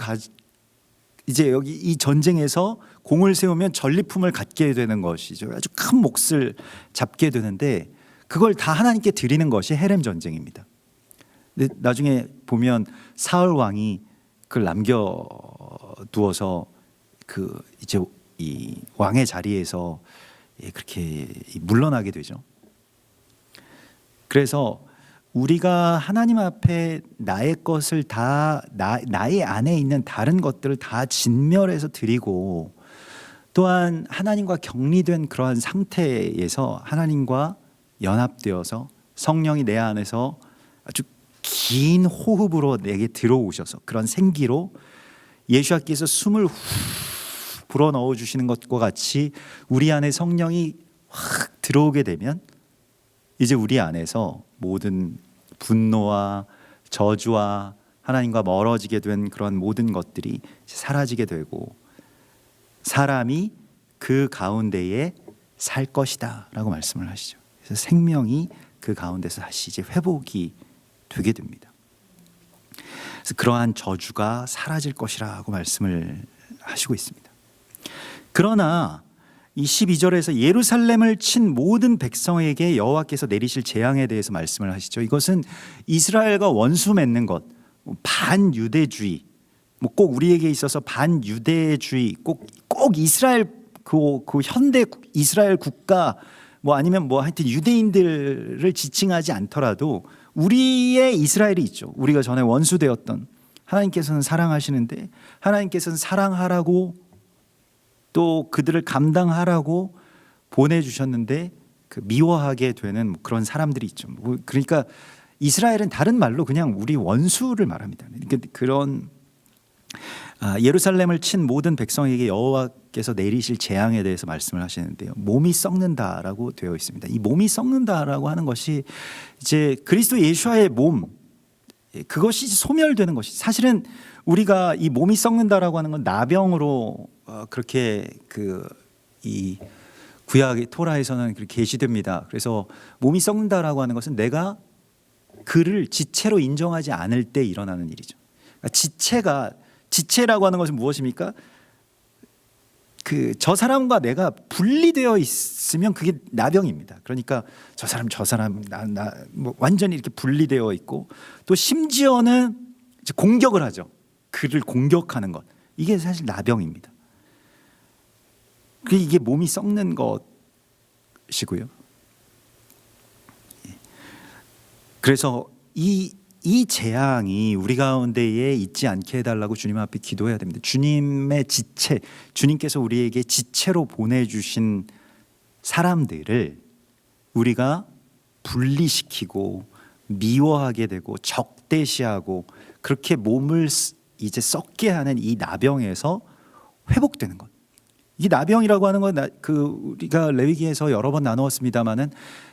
이제 여기 이 전쟁에서 공을 세우면 전리품을 갖게 되는 것이죠. 아주 큰 몫을 잡게 되는데, 그걸 다 하나님께 드리는 것이 헤렘 전쟁입니다. 근데 나중에 보면 사울 왕이 그걸 남겨두어서 이제 이 왕의 자리에서 그렇게 물러나게 되죠. 그래서 우리가 하나님 앞에 나의 것을 다 나의 안에 있는 다른 것들을 다 진멸해서 드리고, 또한 하나님과 격리된 그러한 상태에서 하나님과 연합되어서 성령이 내 안에서 아주 긴 호흡으로 내게 들어오셔서, 그런 생기로 예수께서 숨을 후 불어넣어 주시는 것과 같이 우리 안에 성령이 확 들어오게 되면, 이제 우리 안에서 모든 분노와 저주와 하나님과 멀어지게 된 그런 모든 것들이 사라지게 되고 사람이 그 가운데에 살 것이다 라고 말씀을 하시죠. 그래서 생명이 그 가운데서 다시 이제 회복이 되게 됩니다. 그래서 그러한 저주가 사라질 것이라고 말씀을 하시고 있습니다. 그러나 이 12절에서 예루살렘을 친 모든 백성에게 여호와께서 내리실 재앙에 대해서 말씀을 하시죠. 이것은 이스라엘과 원수 맺는 것, 반유대주의, 꼭 우리에게 있어서 반유대주의, 꼭 이스라엘 그 현대 이스라엘 국가 아니면 하여튼 유대인들을 지칭하지 않더라도 우리의 이스라엘이 있죠. 우리가 전에 원수되었던 하나님께서는 사랑하시는데 하나님께서는 사랑하라고 또 그들을 감당하라고 보내주셨는데 그 미워하게 되는 그런 사람들이 있죠. 그러니까 이스라엘은 다른 말로 그냥 우리 원수를 말합니다. 그러니까 그런 예루살렘을 친 모든 백성에게 여호와께서 내리실 재앙에 대해서 말씀을 하시는데요. 몸이 썩는다라고 되어 있습니다. 이 몸이 썩는다라고 하는 것이 이제 그리스도 예수와의 몸, 그것이 소멸되는 것이, 사실은 우리가 이 몸이 썩는다라고 하는 건 나병으로 그렇게 이 구약의 토라에서는 그렇게 계시됩니다. 그래서 몸이 썩는다라고 하는 것은 내가 그를 지체로 인정하지 않을 때 일어나는 일이죠. 그러니까 지체라고 하는 것은 무엇입니까? 저 사람과 내가 분리되어 있으면 그게 나병입니다. 그러니까 저 사람 나 완전히 이렇게 분리되어 있고 또 심지어는 이제 공격을 하죠. 그를 공격하는 것, 이게 사실 나병입니다. 이게 몸이 썩는 것이고요. 그래서 이 재앙이 우리 가운데에 있지 않게 해달라고 주님 앞에 기도해야 됩니다. 주님의 지체, 주님께서 우리에게 지체로 보내주신 사람들을 우리가 분리시키고 미워하게 되고 적대시하고 그렇게 몸을 이제 썩게 하는 이 나병에서 회복되는 것. 이 나병이라고 하는 건 우리가 레위기에서 여러 번 나누었습니다마는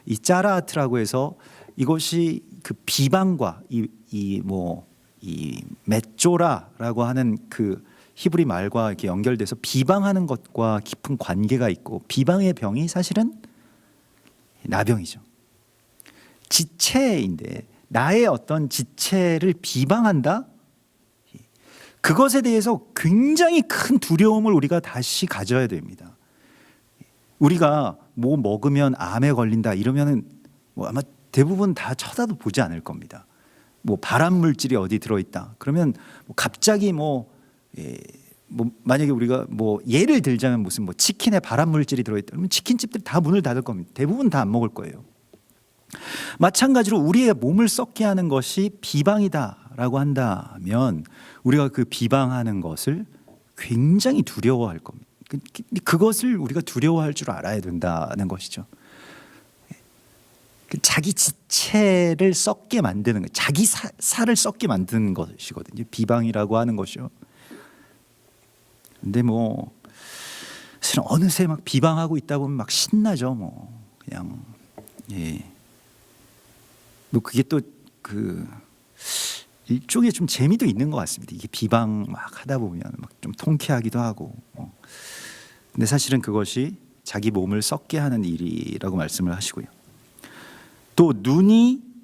이 짜라아트라고 해서 이것이 그 비방과 이 메쪼라라고 하는 그 히브리 말과 이렇게 연결돼서 비방하는 것과 깊은 관계가 있고, 비방의 병이 사실은 나병이죠. 지체인데 나의 어떤 지체를 비방한다? 그것에 대해서 굉장히 큰 두려움을 우리가 다시 가져야 됩니다. 우리가 뭐 먹으면 암에 걸린다 이러면은 아마 대부분 다 쳐다도 보지 않을 겁니다. 발암 물질이 어디 들어있다 그러면 갑자기 만약에 우리가 예를 들자면 무슨 치킨에 발암 물질이 들어있다 그러면 치킨집들 다 문을 닫을 겁니다. 대부분 다 안 먹을 거예요. 마찬가지로 우리의 몸을 썩게 하는 것이 비방이다라고 한다면 우리가 그 비방하는 것을 굉장히 두려워할 겁니다. 그것을 우리가 두려워할 줄 알아야 된다는 것이죠. 자기 지체를 썩게 만드는 것, 자기 살을 썩게 만드는 것이거든요. 비방이라고 하는 것이요. 근데 사실은 어느새 막 비방하고 있다 보면 막 신나죠. 그냥 그게 또 일종의 좀 재미도 있는 것 같습니다. 이게 비방 막 하다 보면 막 좀 통쾌하기도 하고. 근데 사실은 그것이 자기 몸을 썩게 하는 일이라고 말씀을 하시고요. 또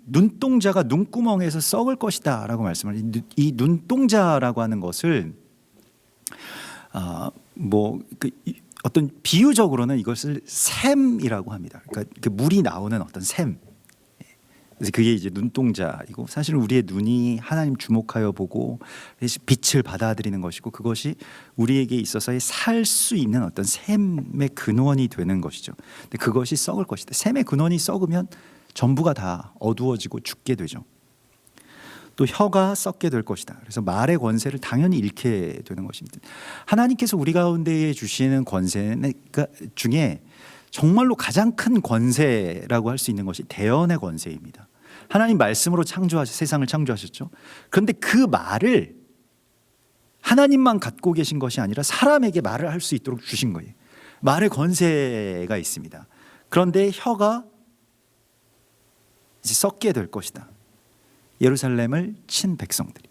눈동자가 눈구멍에서 썩을 것이다라고 말씀을. 이 눈동자라고 하는 것을 어떤 비유적으로는 이것을 샘이라고 합니다. 그러니까 그 물이 나오는 어떤 샘. 그래서 그게 이제 눈동자이고, 사실은 우리의 눈이 하나님 주목하여 보고 빛을 받아들이는 것이고, 그것이 우리에게 있어서의 살 수 있는 어떤 샘의 근원이 되는 것이죠. 근데 그것이 썩을 것이다. 샘의 근원이 썩으면 전부가 다 어두워지고 죽게 되죠. 또 혀가 썩게 될 것이다. 그래서 말의 권세를 당연히 잃게 되는 것입니다. 하나님께서 우리 가운데에 주시는 권세 중에 정말로 가장 큰 권세라고 할 수 있는 것이 대언의 권세입니다. 하나님 말씀으로 세상을 창조하셨죠. 그런데 그 말을 하나님만 갖고 계신 것이 아니라 사람에게 말을 할 수 있도록 주신 거예요. 말의 권세가 있습니다. 그런데 혀가 이제 썩게 될 것이다. 예루살렘을 친 백성들이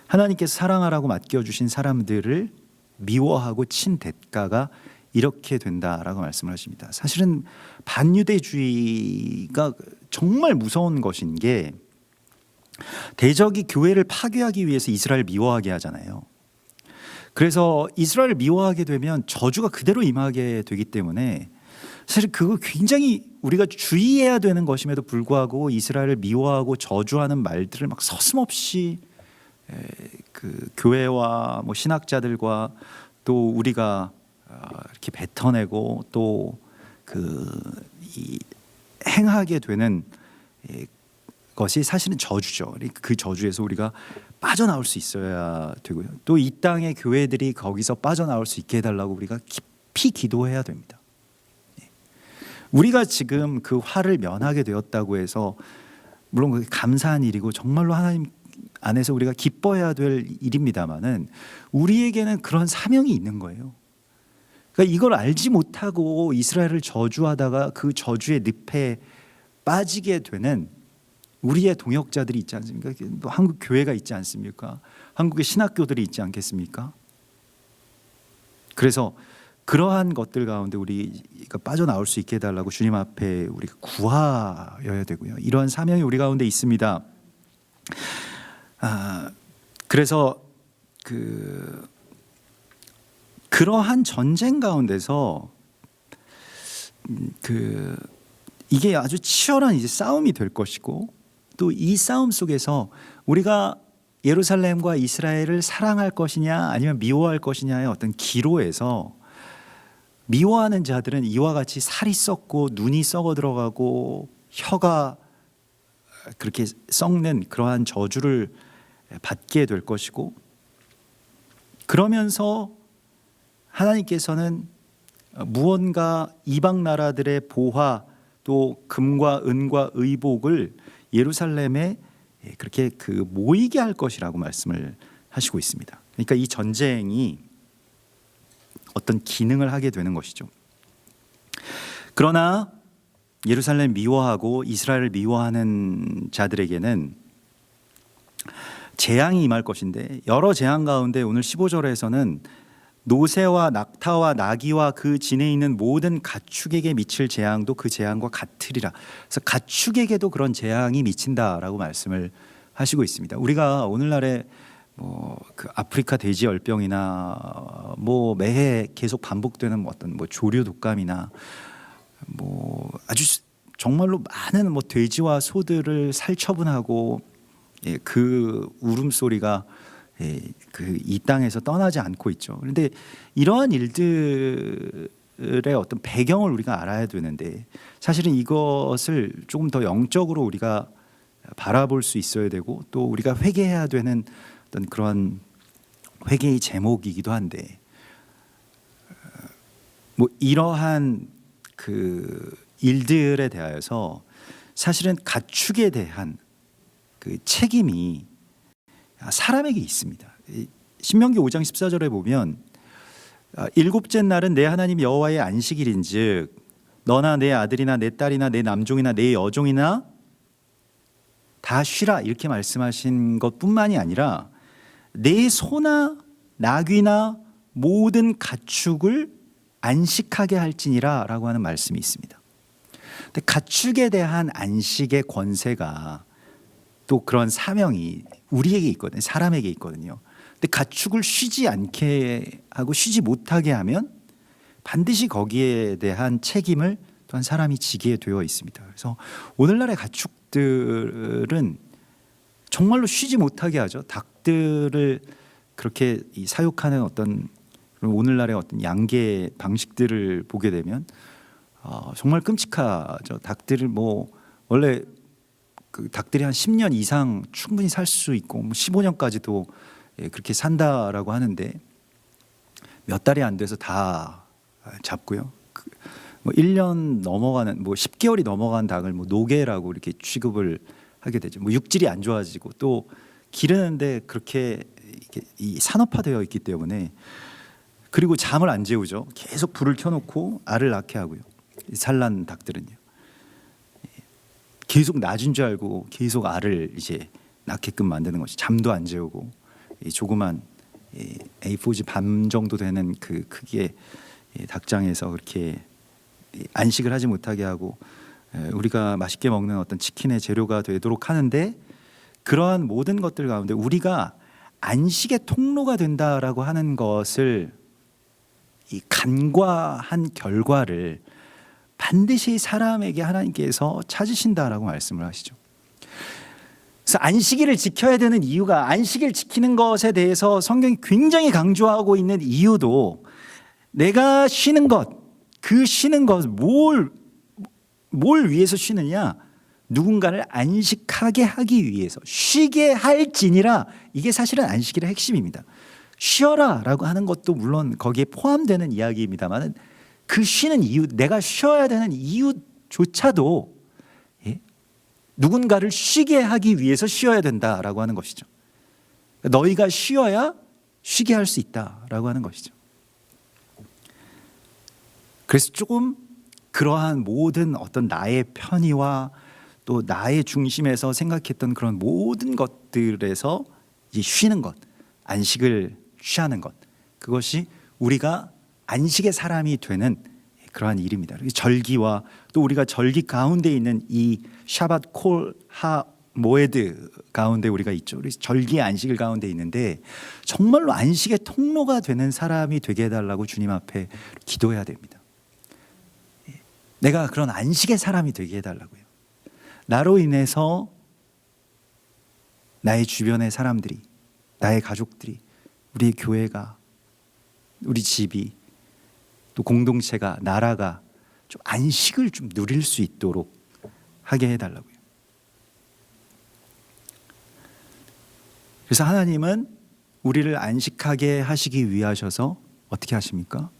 하나님께서 사랑하라고 맡겨주신 사람들을 미워하고 친 대가가 이렇게 된다라고 말씀을 하십니다. 사실은 반유대주의가 정말 무서운 것인 게 대적이 교회를 파괴하기 위해서 이스라엘을 미워하게 하잖아요. 그래서 이스라엘을 미워하게 되면 저주가 그대로 임하게 되기 때문에 사실 그거 굉장히 우리가 주의해야 되는 것임에도 불구하고 이스라엘을 미워하고 저주하는 말들을 막 서슴없이 그 교회와 뭐 신학자들과 또 우리가 이렇게 뱉어내고 또 이 행하게 되는 것이 사실은 저주죠. 그 저주에서 우리가 빠져나올 수 있어야 되고요. 또 이 땅의 교회들이 거기서 빠져나올 수 있게 해달라고 우리가 깊이 기도해야 됩니다. 우리가 지금 그 화를 면하게 되었다고 해서 물론 그게 감사한 일이고 정말로 하나님 안에서 우리가 기뻐해야 될 일입니다만은 우리에게는 그런 사명이 있는 거예요. 그러니까 이걸 알지 못하고 이스라엘을 저주하다가 그 저주의 늪에 빠지게 되는 우리의 동역자들이 있지 않습니까? 또 한국 교회가 있지 않습니까? 한국의 신학교들이 있지 않겠습니까? 그래서 그러한 것들 가운데 우리가 빠져나올 수 있게 해달라고 주님 앞에 우리가 구하여야 되고요. 이러한 사명이 우리 가운데 있습니다. 그래서 그러한 전쟁 가운데서 이게 아주 치열한 이제 싸움이 될 것이고 또 이 싸움 속에서 우리가 예루살렘과 이스라엘을 사랑할 것이냐 아니면 미워할 것이냐의 어떤 기로에서 미워하는 자들은 이와 같이 살이 썩고 눈이 썩어 들어가고 혀가 그렇게 썩는 그러한 저주를 받게 될 것이고 그러면서 하나님께서는 무언가 이방 나라들의 보화 또 금과 은과 의복을 예루살렘에 그렇게 모이게 할 것이라고 말씀을 하시고 있습니다. 그러니까 이 전쟁이 어떤 기능을 하게 되는 것이죠. 그러나 예루살렘 미워하고 이스라엘을 미워하는 자들에게는 재앙이 임할 것인데 여러 재앙 가운데 오늘 15절에서는 노새와 낙타와 나귀와 그 진에 있는 모든 가축에게 미칠 재앙도 그 재앙과 같으리라. 그래서 가축에게도 그런 재앙이 미친다라고 말씀을 하시고 있습니다. 우리가 오늘날에 그 아프리카 돼지열병이나 매해 계속 반복되는 어떤 조류 독감이나 아주 정말로 많은 돼지와 소들을 살처분하고 그 울음소리가 이 땅에서 떠나지 않고 있죠. 그런데 이러한 일들의 어떤 배경을 우리가 알아야 되는데 사실은 이것을 조금 더 영적으로 우리가 바라볼 수 있어야 되고 또 우리가 회개해야 되는 어떤 그런 회개의 제목이기도 한데 이러한 그 일들에 대하여서 사실은 가축에 대한 그 책임이 사람에게 있습니다. 신명기 5장 14절에 보면 일곱째 날은 내 하나님 여호와의 안식일인즉 너나 내 아들이나 내 딸이나 내 남종이나 내 여종이나 다 쉬라 이렇게 말씀하신 것뿐만이 아니라 내 소나 나귀나 모든 가축을 안식하게 할지니라 라고 하는 말씀이 있습니다. 근데 가축에 대한 안식의 권세가 또 그런 사명이 우리에게 있거든요. 사람에게 있거든요. 근데 가축을 쉬지 않게 하고 쉬지 못하게 하면 반드시 거기에 대한 책임을 또한 사람이 지게 되어 있습니다. 그래서 오늘날의 가축들은 정말로 쉬지 못하게 하죠. 닭들을 그렇게 사육하는 어떤 오늘날의 어떤 양계 방식들을 보게 되면 정말 끔찍하죠. 닭들을 원래 그 닭들이 한 10년 이상 충분히 살 수 있고 15년까지도 그렇게 산다라고 하는데 몇 달이 안 돼서 다 잡고요. 1년 넘어가는 10개월이 넘어간 닭을 노개라고 이렇게 취급을 하게 되죠. 육질이 안 좋아지고 또 기르는데 그렇게 이 산업화되어 있기 때문에 그리고 잠을 안 재우죠. 계속 불을 켜놓고 알을 낳게 하고요. 산란 닭들은요. 계속 낮은 줄 알고 계속 알을 이제 낳게끔 만드는 것이, 잠도 안 재우고 이 조그만 A4지 반 정도 되는 그 크기의 닭장에서 그렇게 안식을 하지 못하게 하고 우리가 맛있게 먹는 어떤 치킨의 재료가 되도록 하는데, 그러한 모든 것들 가운데 우리가 안식의 통로가 된다라고 하는 것을, 이 간과한 결과를 반드시 사람에게 하나님께서 찾으신다라고 말씀을 하시죠. 그래서 안식일을 지켜야 되는 이유가, 안식일 지키는 것에 대해서 성경이 굉장히 강조하고 있는 이유도, 내가 쉬는 것, 그 쉬는 것, 뭘 위해서 쉬느냐? 누군가를 안식하게 하기 위해서, 쉬게 할지니라. 이게 사실은 안식일의 핵심입니다. 쉬어라 라고 하는 것도 물론 거기에 포함되는 이야기입니다만, 그 쉬는 이유, 내가 쉬어야 되는 이유조차도 누군가를 쉬게 하기 위해서 쉬어야 된다라고 하는 것이죠. 너희가 쉬어야 쉬게 할 수 있다라고 하는 것이죠. 그래서 조금 그러한 모든 어떤 나의 편의와 또 나의 중심에서 생각했던 그런 모든 것들에서 이제 쉬는 것, 안식을 취하는 것, 그것이 우리가 안식의 사람이 되는 그러한 일입니다. 절기와 또 우리가 절기 가운데 있는 이 샤밧 콜 하 모에드 가운데 우리가 있죠. 우리 절기의 안식일 가운데 있는데, 정말로 안식의 통로가 되는 사람이 되게 해달라고 주님 앞에 기도해야 됩니다. 내가 그런 안식의 사람이 되게 해달라고요. 나로 인해서 나의 주변의 사람들이, 나의 가족들이, 우리의 교회가, 우리 집이, 또 공동체가, 나라가 좀 안식을 좀 누릴 수 있도록 하게 해달라고요. 그래서 하나님은 우리를 안식하게 하시기 위하셔서 어떻게 하십니까?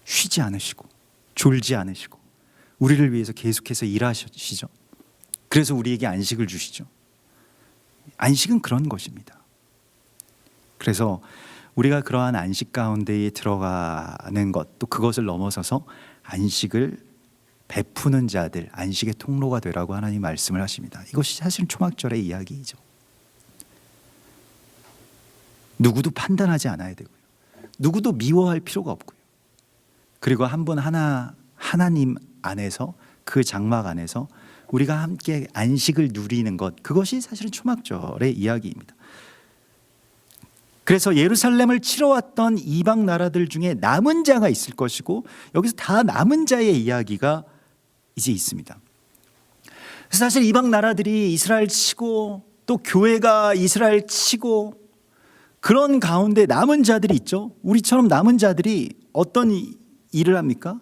쉬지 않으시고 졸지 않으시고 우리를 위해서 계속해서 일하시죠. 그래서 우리에게 안식을 주시죠. 안식은 그런 것입니다. 그래서 우리가 그러한 안식 가운데에 들어가는 것, 또 그것을 넘어서서 안식을 베푸는 자들, 안식의 통로가 되라고 하나님 말씀을 하십니다. 이것이 사실은 초막절의 이야기이죠. 누구도 판단하지 않아야 되고요. 누구도 미워할 필요가 없고요. 그리고 한 분 하나님 안에서, 그 장막 안에서 우리가 함께 안식을 누리는 것, 그것이 사실은 초막절의 이야기입니다. 그래서 예루살렘을 치러왔던 이방 나라들 중에 남은 자가 있을 것이고, 여기서 다 남은 자의 이야기가 이제 있습니다. 그래서 사실 이방 나라들이 이스라엘 치고 또 교회가 이스라엘 치고, 그런 가운데 남은 자들이 있죠. 우리처럼 남은 자들이 어떤 일을 합니까?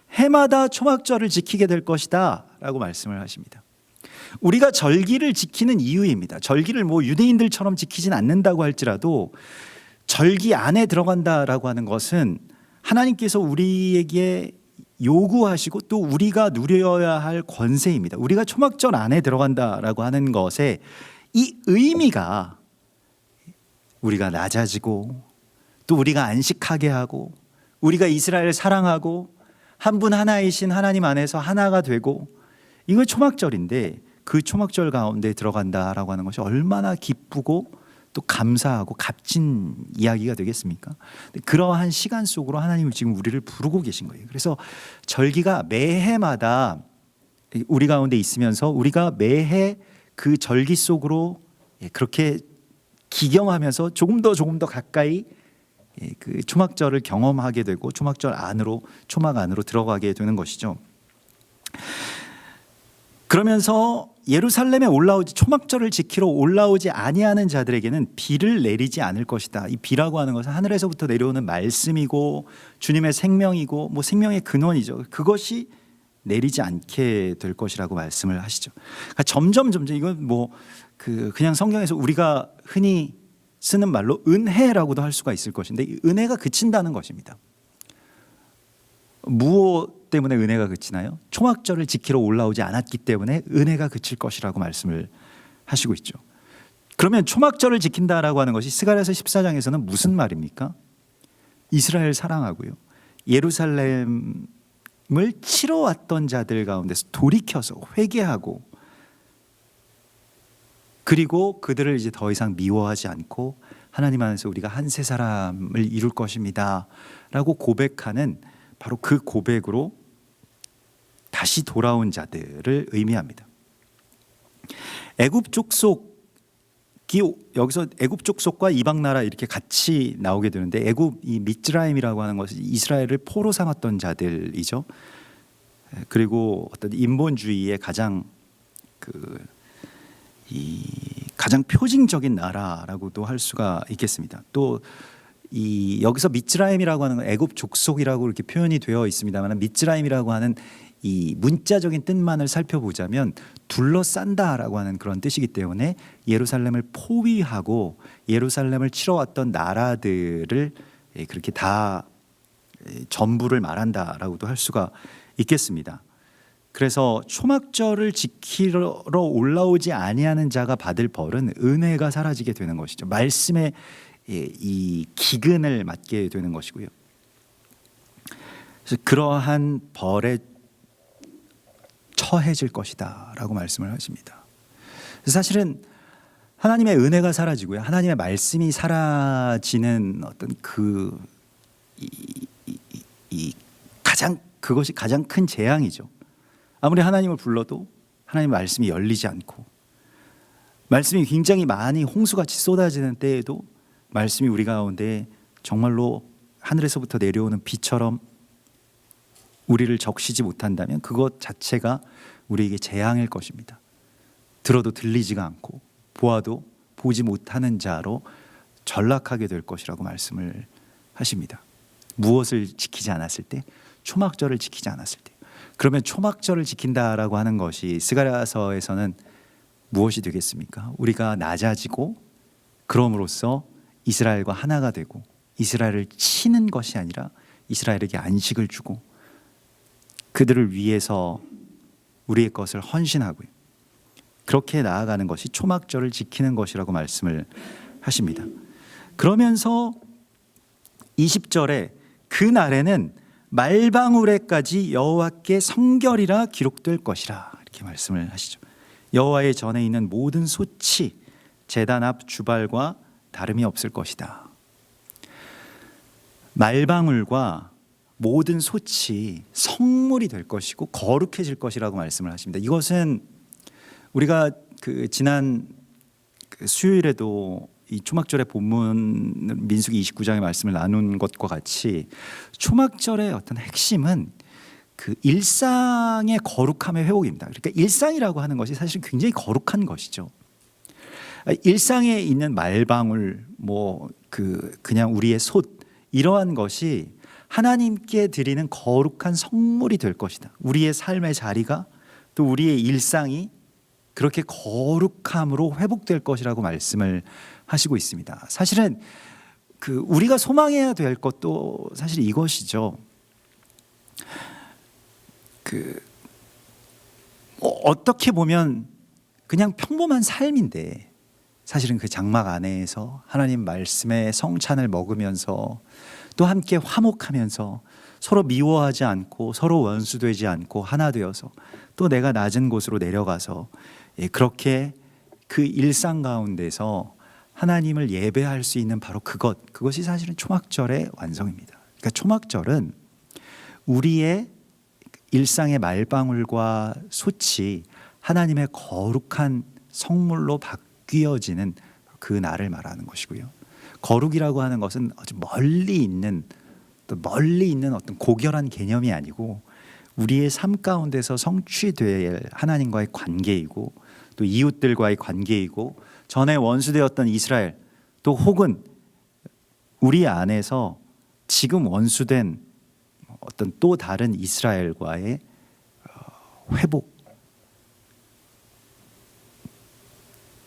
해마다 초막절을 지키게 될 것이다 라고 말씀을 하십니다. 우리가 절기를 지키는 이유입니다. 절기를 뭐 유대인들처럼 지키진 않는다고 할지라도 절기 안에 들어간다라고 하는 것은 하나님께서 우리에게 요구하시고 또 우리가 누려야 할 권세입니다. 우리가 초막절 안에 들어간다라고 하는 것에 이 의미가, 우리가 낮아지고 또 우리가 안식하게 하고 우리가 이스라엘을 사랑하고 한 분 하나이신 하나님 안에서 하나가 되고, 이거 초막절인데 그 초막절 가운데 들어간다라고 하는 것이 얼마나 기쁘고 또 감사하고 값진 이야기가 되겠습니까? 그러한 시간 속으로 하나님은 지금 우리를 부르고 계신 거예요. 그래서 절기가 매해마다 우리 가운데 있으면서 우리가 매해 그 절기 속으로 그렇게 기경하면서 조금 더 가까이 그 초막절을 경험하게 되고 초막 안으로 들어가게 되는 것이죠. 그러면서 예루살렘에 초막절을 지키러 올라오지 아니하는 자들에게는 비를 내리지 않을 것이다. 이 비라고 하는 것은 하늘에서부터 내려오는 말씀이고 주님의 생명이고 뭐 생명의 근원이죠. 그것이 내리지 않게 될 것이라고 말씀을 하시죠. 그러니까 점점 이건 뭐 그냥 성경에서 우리가 흔히 쓰는 말로 은혜라고도 할 수가 있을 것인데, 은혜가 그친다는 것입니다. 무엇 때문에 은혜가 그치나요? 초막절을 지키러 올라오지 않았기 때문에 은혜가 그칠 것이라고 말씀을 하시고 있죠. 그러면 초막절을 지킨다라고 하는 것이 스가랴서 14장에서는 무슨 말입니까? 이스라엘 사랑하고요, 예루살렘을 치러 왔던 자들 가운데서 돌이켜서 회개하고 그리고 그들을 이제 더 이상 미워하지 않고 하나님 안에서 우리가 한 새 사람을 이룰 것입니다 라고 고백하는 바로 그 고백으로 다시 돌아온 자들을 의미합니다. 애굽 족속이 여기서 애굽 족속과 이방 나라 이렇게 같이 나오게 되는데, 애굽 이 미즈라임이라고 하는 것은 이스라엘을 포로 삼았던 자들이죠. 그리고 어떤 인본주의의 가장 가장 표징적인 나라라고도 할 수가 있겠습니다. 또 이 여기서 미츠라임이라고 하는 건 애굽 족속이라고 이렇게 표현이 되어 있습니다만, 미츠라임이라고 하는 이 문자적인 뜻만을 살펴보자면 둘러싼다라고 하는 그런 뜻이기 때문에 예루살렘을 포위하고 예루살렘을 치러왔던 나라들을 그렇게 다 전부를 말한다라고도 할 수가 있겠습니다. 그래서 초막절을 지키러 올라오지 아니하는 자가 받을 벌은 은혜가 사라지게 되는 것이죠. 말씀의 이 기근을 맞게 되는 것이고요. 그래서 그러한 벌에 처해질 것이다 라고 말씀을 하십니다. 사실은 하나님의 은혜가 사라지고요, 하나님의 말씀이 사라지는 어떤 그것이 가장 큰 재앙이죠. 아무리 하나님을 불러도 하나님의 말씀이 열리지 않고, 말씀이 굉장히 많이 홍수같이 쏟아지는 때에도 말씀이 우리 가운데 정말로 하늘에서부터 내려오는 비처럼 우리를 적시지 못한다면 그것 자체가 우리에게 재앙일 것입니다. 들어도 들리지가 않고 보아도 보지 못하는 자로 전락하게 될 것이라고 말씀을 하십니다. 무엇을 지키지 않았을 때? 초막절을 지키지 않았을 때. 그러면 초막절을 지킨다라고 하는 것이 스가랴서에서는 무엇이 되겠습니까? 우리가 낮아지고 그럼으로써 이스라엘과 하나가 되고 이스라엘을 치는 것이 아니라 이스라엘에게 안식을 주고 그들을 위해서 우리의 것을 헌신하고요, 그렇게 나아가는 것이 초막절을 지키는 것이라고 말씀을 하십니다. 그러면서 20절에 그 날에는 말방울에까지 여호와께 성결이라 기록될 것이라 이렇게 말씀을 하시죠. 여호와의 전에 있는 모든 솥이 제단 앞 주발과 다름이 없을 것이다. 말방울과 모든 솥이 성물이 될 것이고 거룩해질 것이라고 말씀을 하십니다. 이것은 우리가 지난 수요일에도 이 초막절의 본문 민수기 29장의 말씀을 나눈 것과 같이 초막절의 어떤 핵심은 그 일상의 거룩함의 회복입니다. 그러니까 일상이라고 하는 것이 사실 굉장히 거룩한 것이죠. 일상에 있는 말방울, 그냥 우리의 솥, 이러한 것이 하나님께 드리는 거룩한 성물이 될 것이다. 우리의 삶의 자리가, 또 우리의 일상이 그렇게 거룩함으로 회복될 것이라고 말씀을 하시고 있습니다. 사실은 우리가 소망해야 될 것도 사실 이것이죠. 어떻게 보면 그냥 평범한 삶인데, 사실은 그 장막 안에서 하나님 말씀의 성찬을 먹으면서 또 함께 화목하면서 서로 미워하지 않고 서로 원수되지 않고 하나 되어서 또 내가 낮은 곳으로 내려가서 그렇게 그 일상 가운데서 하나님을 예배할 수 있는 바로 그것이 사실은 초막절의 완성입니다. 그러니까 초막절은 우리의 일상의 말방울과 솥이 하나님의 거룩한 성물로 바뀌어지는 그 날을 말하는 것이고요. 거룩이라고 하는 것은 아주 멀리 있는 어떤 고결한 개념이 아니고 우리의 삶 가운데서 성취될 하나님과의 관계이고, 또 이웃들과의 관계이고, 전에 원수되었던 이스라엘, 또 혹은 우리 안에서 지금 원수된 어떤 또 다른 이스라엘과의 회복,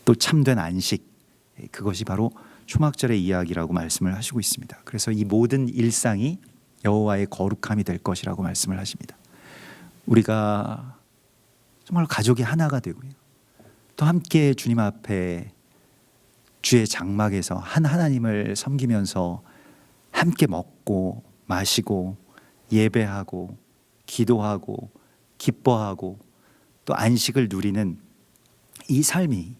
또 참된 안식, 그것이 바로 초막절의 이야기라고 말씀을 하시고 있습니다. 그래서 이 모든 일상이 여호와의 거룩함이 될 것이라고 말씀을 하십니다. 우리가 정말 가족이 하나가 되고요, 또 함께 주님 앞에 주의 장막에서 하나님을 섬기면서 함께 먹고 마시고 예배하고 기도하고 기뻐하고 또 안식을 누리는 이 삶이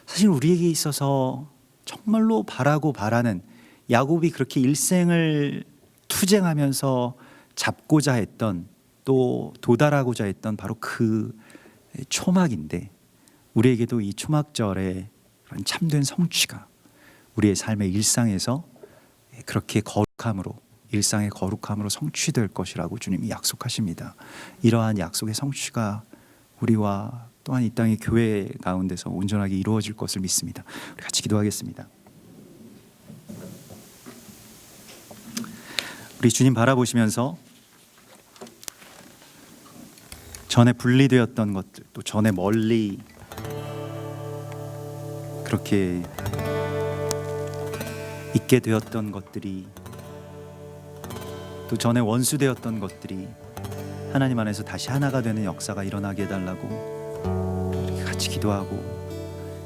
사실 우리에게 있어서 정말로 바라는, 야곱이 그렇게 일생을 투쟁하면서 잡고자 했던, 또 도달하고자 했던 바로 그 초막인데, 우리에게도 이 초막절의 그런 참된 성취가 우리의 삶의 일상에서 그렇게 거룩함으로, 일상의 거룩함으로 성취될 것이라고 주님이 약속하십니다. 이러한 약속의 성취가 우리와 또한 이 땅의 교회 가운데서 온전하게 이루어질 것을 믿습니다. 우리 같이 기도하겠습니다. 우리 주님 바라보시면서 전에 분리되었던 것들, 또 전에 멀리 그렇게 있게 되었던 것들이, 또 전에 원수되었던 것들이 하나님 안에서 다시 하나가 되는 역사가 일어나게 해달라고 이렇게 같이 기도하고,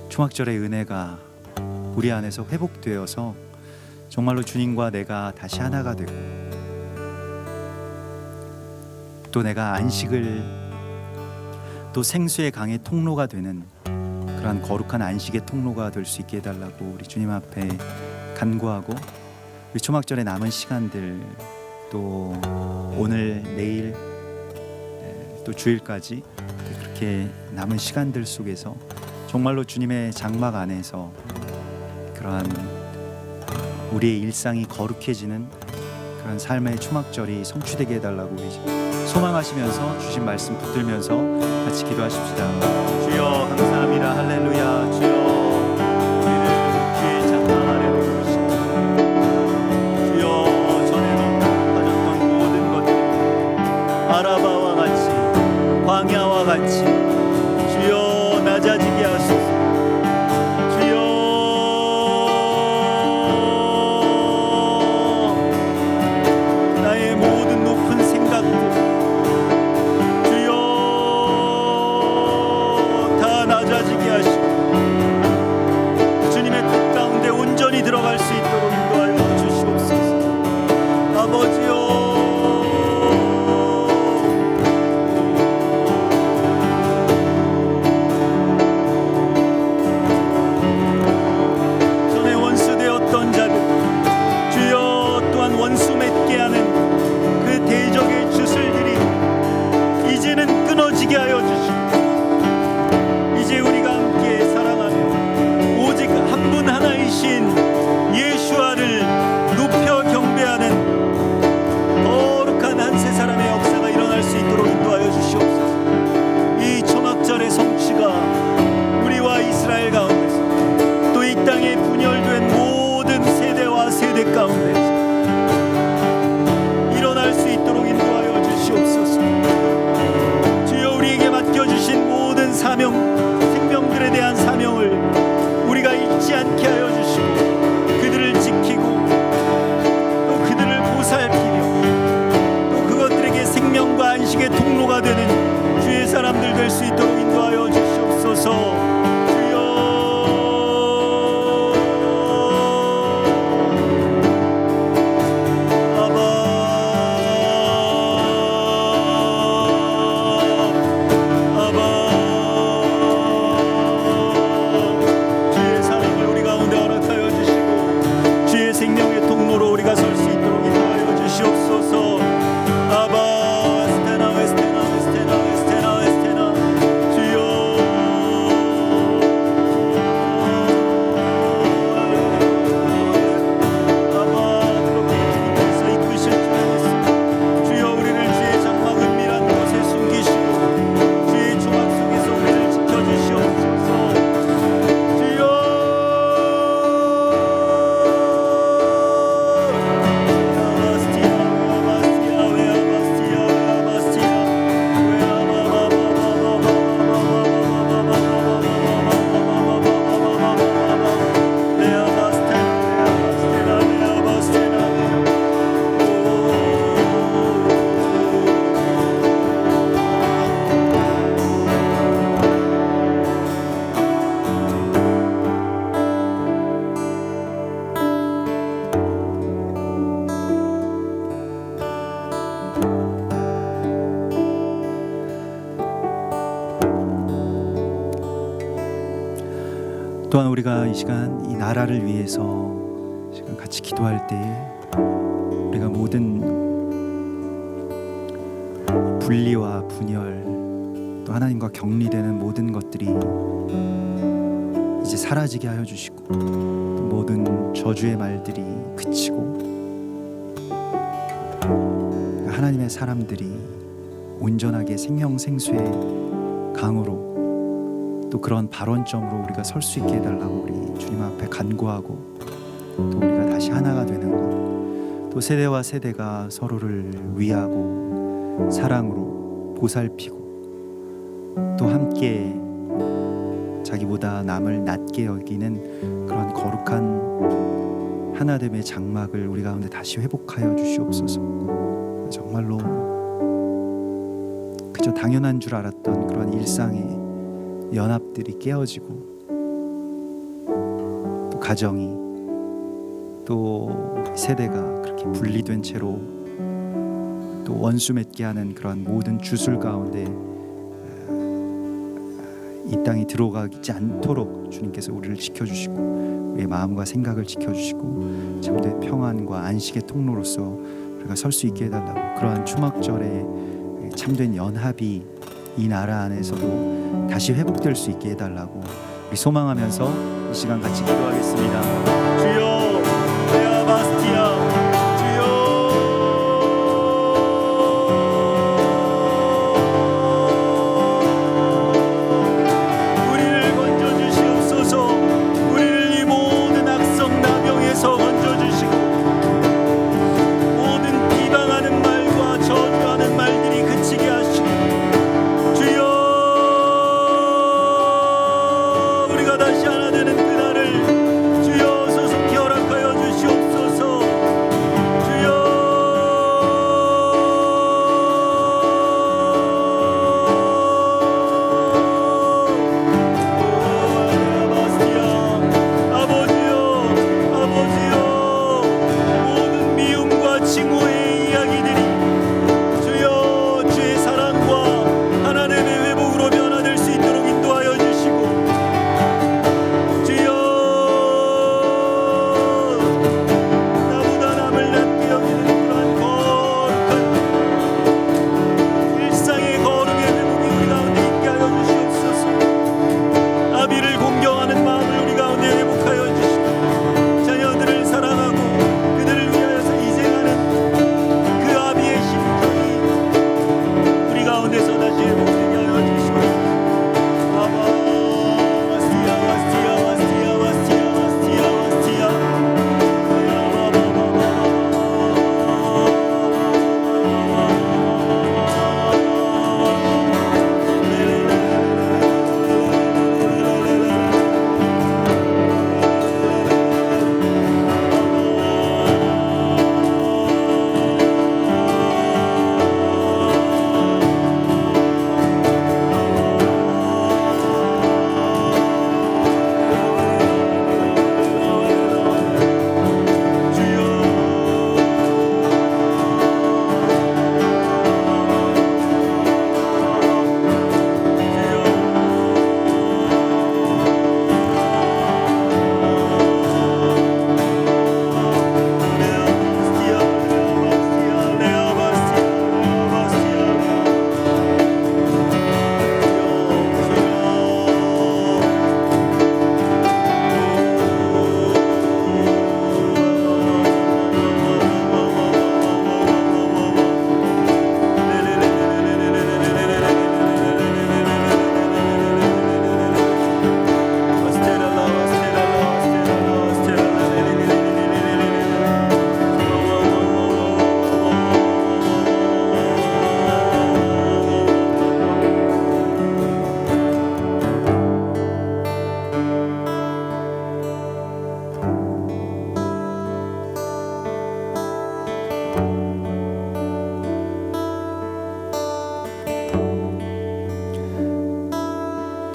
초막절의 은혜가 우리 안에서 회복되어서 정말로 주님과 내가 다시 하나가 되고, 또 내가 안식을, 또 생수의 강의 통로가 되는 그러한 거룩한 안식의 통로가 될 수 있게 해달라고 우리 주님 앞에 간구하고, 우리 초막절의 남은 시간들, 또 오늘 내일 또 주일까지 그렇게 남은 시간들 속에서 정말로 주님의 장막 안에서 그러한 우리의 일상이 거룩해지는 그런 삶의 초막절이 성취되게 해달라고 우리 소망하시면서 주신 말씀 붙들면서 같이 기도하십시다. 주여 감사합니다. 할렐루야. 주여 우리를 주의 장막 안에 놓으시고, 주여 전에 가졌던 모든 것들, 아라바와 같이, 광야와 같이 주여 낮아지게 하소서. 주여 나의 모든 높은 생각들 주여 다 낮아지게 하시고, 주님의 뜻 가운데 온전히 들어갈 수 있도록 인도하여 주시옵소서. 아버지여, 원수 맺게 하는 그 대적의 주술들이 이제는 끊어지게 하여 주시고, 이제 우리가 함께 사랑하며 오직 한 분 하나이신 예수와를 높여 경배하는 거룩한 한 세 사람의 역사가 일어날 수 있도록 인도하여 주시옵소서. 이 초막절의 성취가 우리와 이스라엘 가운데서, 또 이 땅에 분열된 모든 세대와 세대 가운데서 일어날 수 있도록 인도하여 주시옵소서. 주여 우리에게 맡겨주신 모든 사명, 생명들에 대한 사명을 우리가 잊지 않게 하여 주시고, 그들을 지키고 또 그들을 보살피며 또 그것들에게 생명과 안식의 통로가 되는 주의 사람들 될 수 있도록 인도하여 주시옵소서. 주여 또한 우리가 이 시간 이 나라를 위해서 지금 같이 기도할 때에 우리가 모든 분리와 분열 또 하나님과 격리되는 모든 것들이 이제 사라지게 하여 주시고 또 모든 저주의 말들이 그치고 하나님의 사람들이 온전하게 생명생수의 강으로 또 그런 발원점으로 우리가 설 수 있게 해달라고 우리 주님 앞에 간구하고 또 우리가 다시 하나가 되는 것, 또 세대와 세대가 서로를 위하고 사랑으로 보살피고 또 함께 자기보다 남을 낮게 여기는 그런 거룩한 하나됨의 장막을 우리 가운데 다시 회복하여 주시옵소서. 정말로 그저 당연한 줄 알았던 그런 일상의 연합들이 깨어지고 또 가정이 또 세대가 그렇게 분리된 채로 또 원수 맺게 하는 그런 모든 주술 가운데 이 땅이 들어가지 않도록 주님께서 우리를 지켜주시고 우리의 마음과 생각을 지켜주시고 참된 평안과 안식의 통로로서 우리가 설 수 있게 해달라고, 그러한 추막절에 참된 연합이 이 나라 안에서도 다시 회복될 수 있게 해달라고 우리 소망하면서 이 시간 같이 기도하겠습니다. 주여 레아바스티아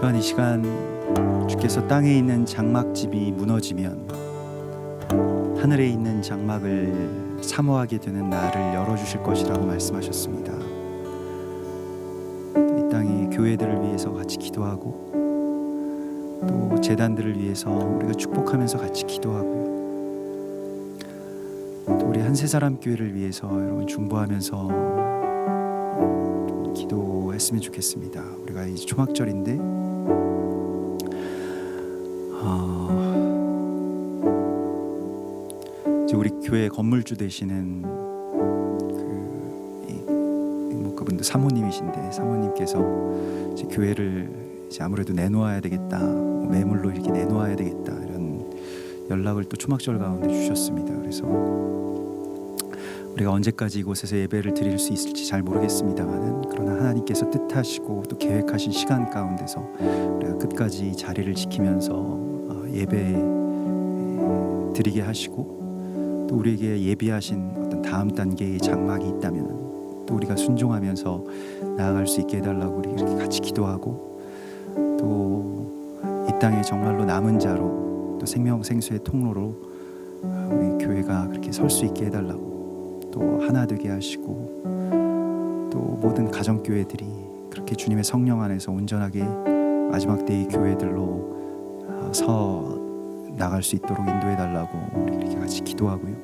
또한 이 시간 주께서 땅에 있는 장막집이 무너지면 하늘에 있는 장막을 사모하게 되는 날을 열어주실 것이라고 말씀하셨습니다. 이 땅의 교회들을 위해서 같이 기도하고 또 재단들을 위해서 우리가 축복하면서 같이 기도하고요. 또 우리 한세사람교회를 위해서 여러분 중보하면서 기도했으면 좋겠습니다. 우리가 이제 초막절인데 이제 우리 교회 건물주 되시는 그분도 사모님이신데 사모님께서 이제 교회를 이제 아무래도 내놓아야 되겠다, 매물로 이렇게 내놓아야 되겠다 이런 연락을 또 초막절 가운데 주셨습니다. 그래서 우리가 언제까지 이곳에서 예배를 드릴 수 있을지 잘 모르겠습니다만은 그러나 하나님께서 뜻하시고 또 계획하신 시간 가운데서 우리가 끝까지 자리를 지키면서 예배 드리게 하시고 또 우리에게 예비하신 어떤 다음 단계의 장막이 있다면 또 우리가 순종하면서 나아갈 수 있게 해달라고 우리 이렇게 같이 기도하고 또 이 땅에 정말로 남은 자로 또 생명생수의 통로로 우리 교회가 그렇게 설 수 있게 해달라고 또 하나 되게 하시고 또 모든 가정교회들이 그렇게 주님의 성령 안에서 온전하게 마지막 때의 교회들로 서 나갈 수 있도록 인도해달라고 우리 이렇게 같이 기도하고요.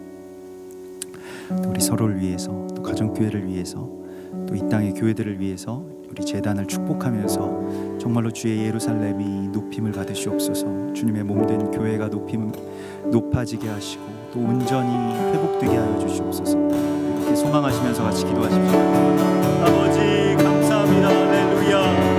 또 우리 서로를 위해서 또 가정교회를 위해서 또 이 땅의 교회들을 위해서 우리 재단을 축복하면서 정말로 주의 예루살렘이 높임을 받으시옵소서. 주님의 몸된 교회가 높아지게 하시고 또 온전히 회복되게 하여 주시옵소서. 이렇게 소망하시면서 같이 기도하십시오. 아버지 감사합니다. 할렐루야.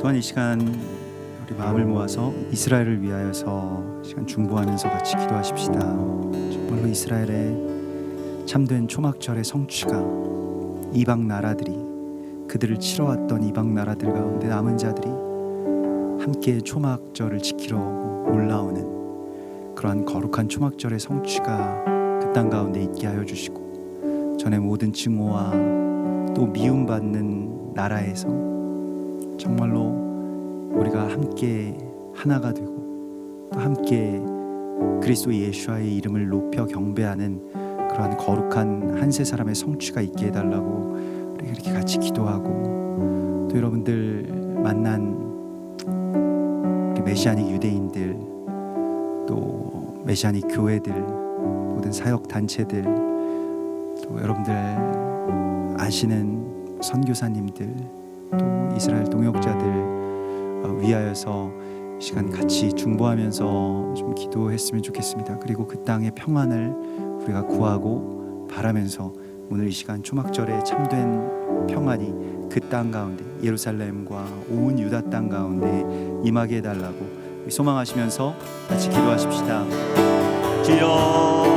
또한 이 시간 우리 마음을 모아서 이스라엘을 위하여서 시간 중보하면서 같이 기도하십시다. 정말로 이스라엘의 참된 초막절의 성취가 이방 나라들이 그들을 치러왔던 이방 나라들 가운데 남은 자들이 함께 초막절을 지키러 올라오는 그러한 거룩한 초막절의 성취가 그 땅 가운데 있게 하여 주시고 전에 모든 증오와 또 미움받는 나라에서 정말로 우리가 함께 하나가 되고 또 함께 그리스도 예수와의 이름을 높여 경배하는 그러한 거룩한 한 세 사람의 성취가 있게 해달라고 우리가 이렇게 같이 기도하고, 또 여러분들 만난 메시아닉 유대인들, 또 메시아닉 교회들, 모든 사역 단체들, 또 여러분들 아시는 선교사님들, 또 이스라엘 동역자들 위하여서 시간 같이 중보하면서 좀 기도했으면 좋겠습니다. 그리고 그 땅의 평안을 우리가 구하고 바라면서 오늘 이 시간 초막절의 참된 평안이 그 땅 가운데, 예루살렘과 온 유다 땅 가운데 임하게 해달라고 소망하시면서 같이 기도하십시다. 주여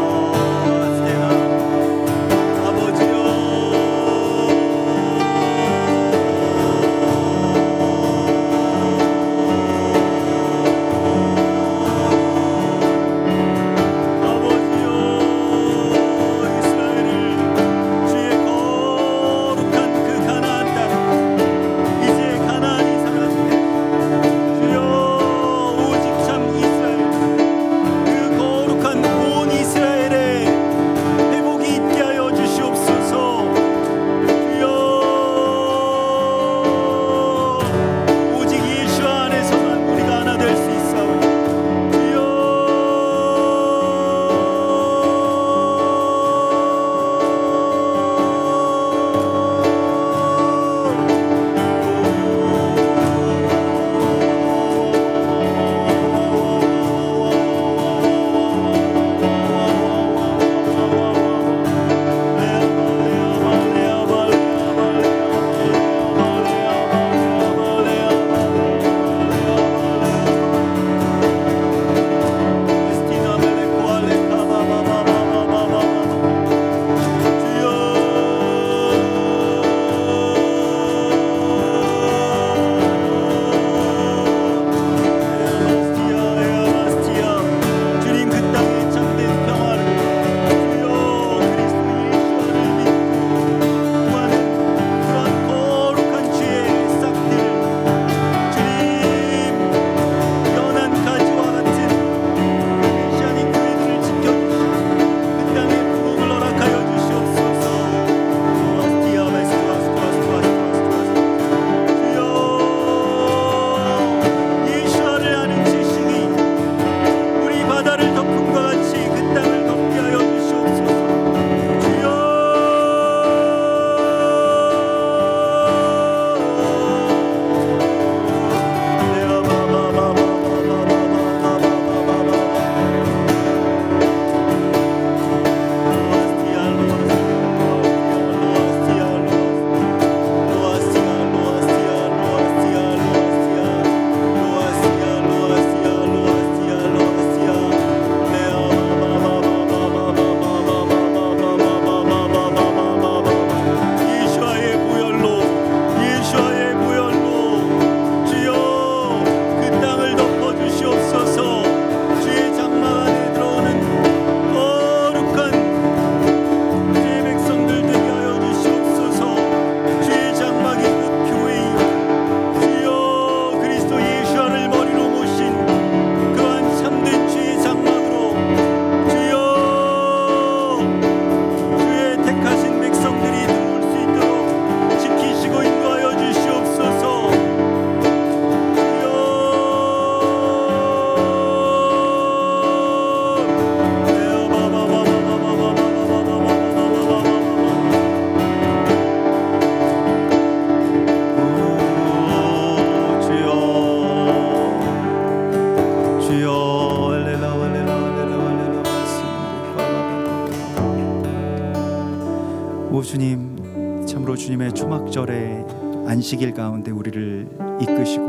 오 주님, 참으로 주님의 초막절의 안식일 가운데 우리를 이끄시고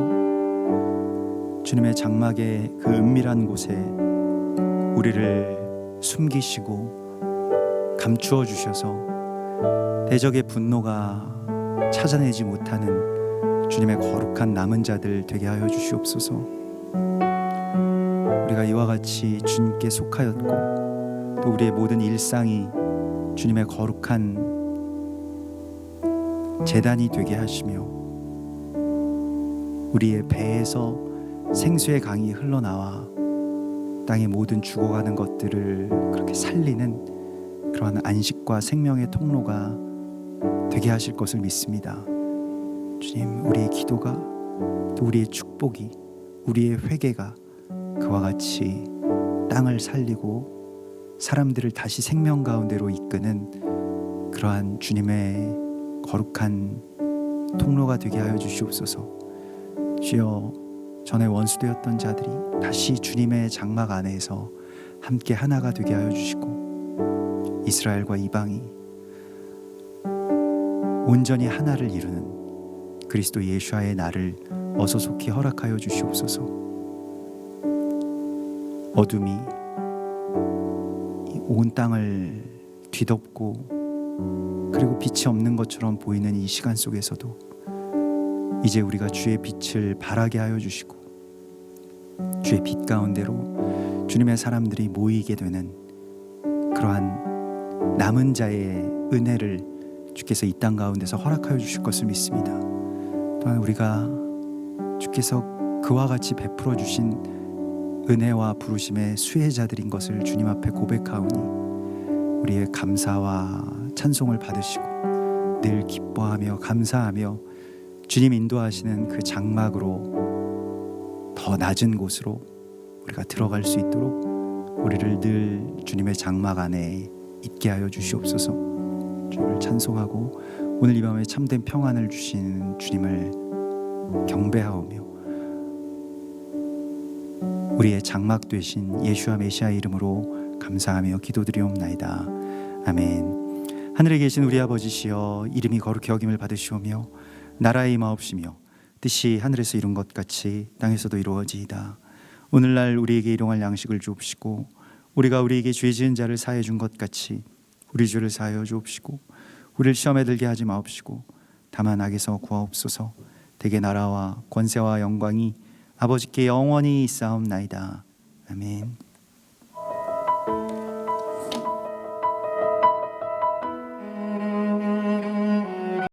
주님의 장막의 그 은밀한 곳에 우리를 숨기시고 감추어 주셔서 대적의 분노가 찾아내지 못하는 주님의 거룩한 남은 자들 되게 하여 주시옵소서. 우리가 이와 같이 주님께 속하였고 또 우리의 모든 일상이 주님의 거룩한 제단이 되게 하시며 우리의 배에서 생수의 강이 흘러나와 땅의 모든 죽어가는 것들을 그렇게 살리는 그러한 안식과 생명의 통로가 되게 하실 것을 믿습니다. 주님, 우리의 기도가 또 우리의 축복이 우리의 회개가 그와 같이 땅을 살리고 사람들을 다시 생명 가운데로 이끄는 그러한 주님의 거룩한 통로가 되게 하여 주시옵소서. 주여, 전에 원수되었던 자들이 다시 주님의 장막 안에서 함께 하나가 되게 하여 주시고 이스라엘과 이방이 온전히 하나를 이루는 그리스도 예수와의 날을 어서 속히 허락하여 주시옵소서. 어둠이 온 땅을 뒤덮고 그리고 빛이 없는 것처럼 보이는 이 시간 속에서도 이제 우리가 주의 빛을 발하게 하여 주시고 주의 빛 가운데로 주님의 사람들이 모이게 되는 그러한 남은 자의 은혜를 주께서 이 땅 가운데서 허락하여 주실 것을 믿습니다. 또한 우리가 주께서 그와 같이 베풀어 주신 은혜와 부르심의 수혜자들인 것을 주님 앞에 고백하오니 우리의 감사와 찬송을 받으시고 늘 기뻐하며 감사하며 주님 인도하시는 그 장막으로 더 낮은 곳으로 우리가 들어갈 수 있도록 우리를 늘 주님의 장막 안에 있게 하여 주시옵소서. 주님을 찬송하고 오늘 이 밤에 참된 평안을 주신 주님을 경배하오며 우리의 장막 되신 예수와 메시아 이름으로 감사하며 기도드리옵나이다. 아멘. 하늘에 계신 우리 아버지시여, 이름이 거룩히 여김을 받으시오며 나라의 임하옵시며 뜻이 하늘에서 이룬 것 같이 땅에서도 이루어지이다. 오늘날 우리에게 일용할 양식을 주옵시고 우리가 우리에게 죄 지은 자를 사하여 준 것 같이 우리 죄를 사하여 주옵시고 우리를 시험에 들게 하지 마옵시고 다만 악에서 구하옵소서. 대개 나라와 권세와 영광이 아버지께 영원히 있사옵나이다. 아멘.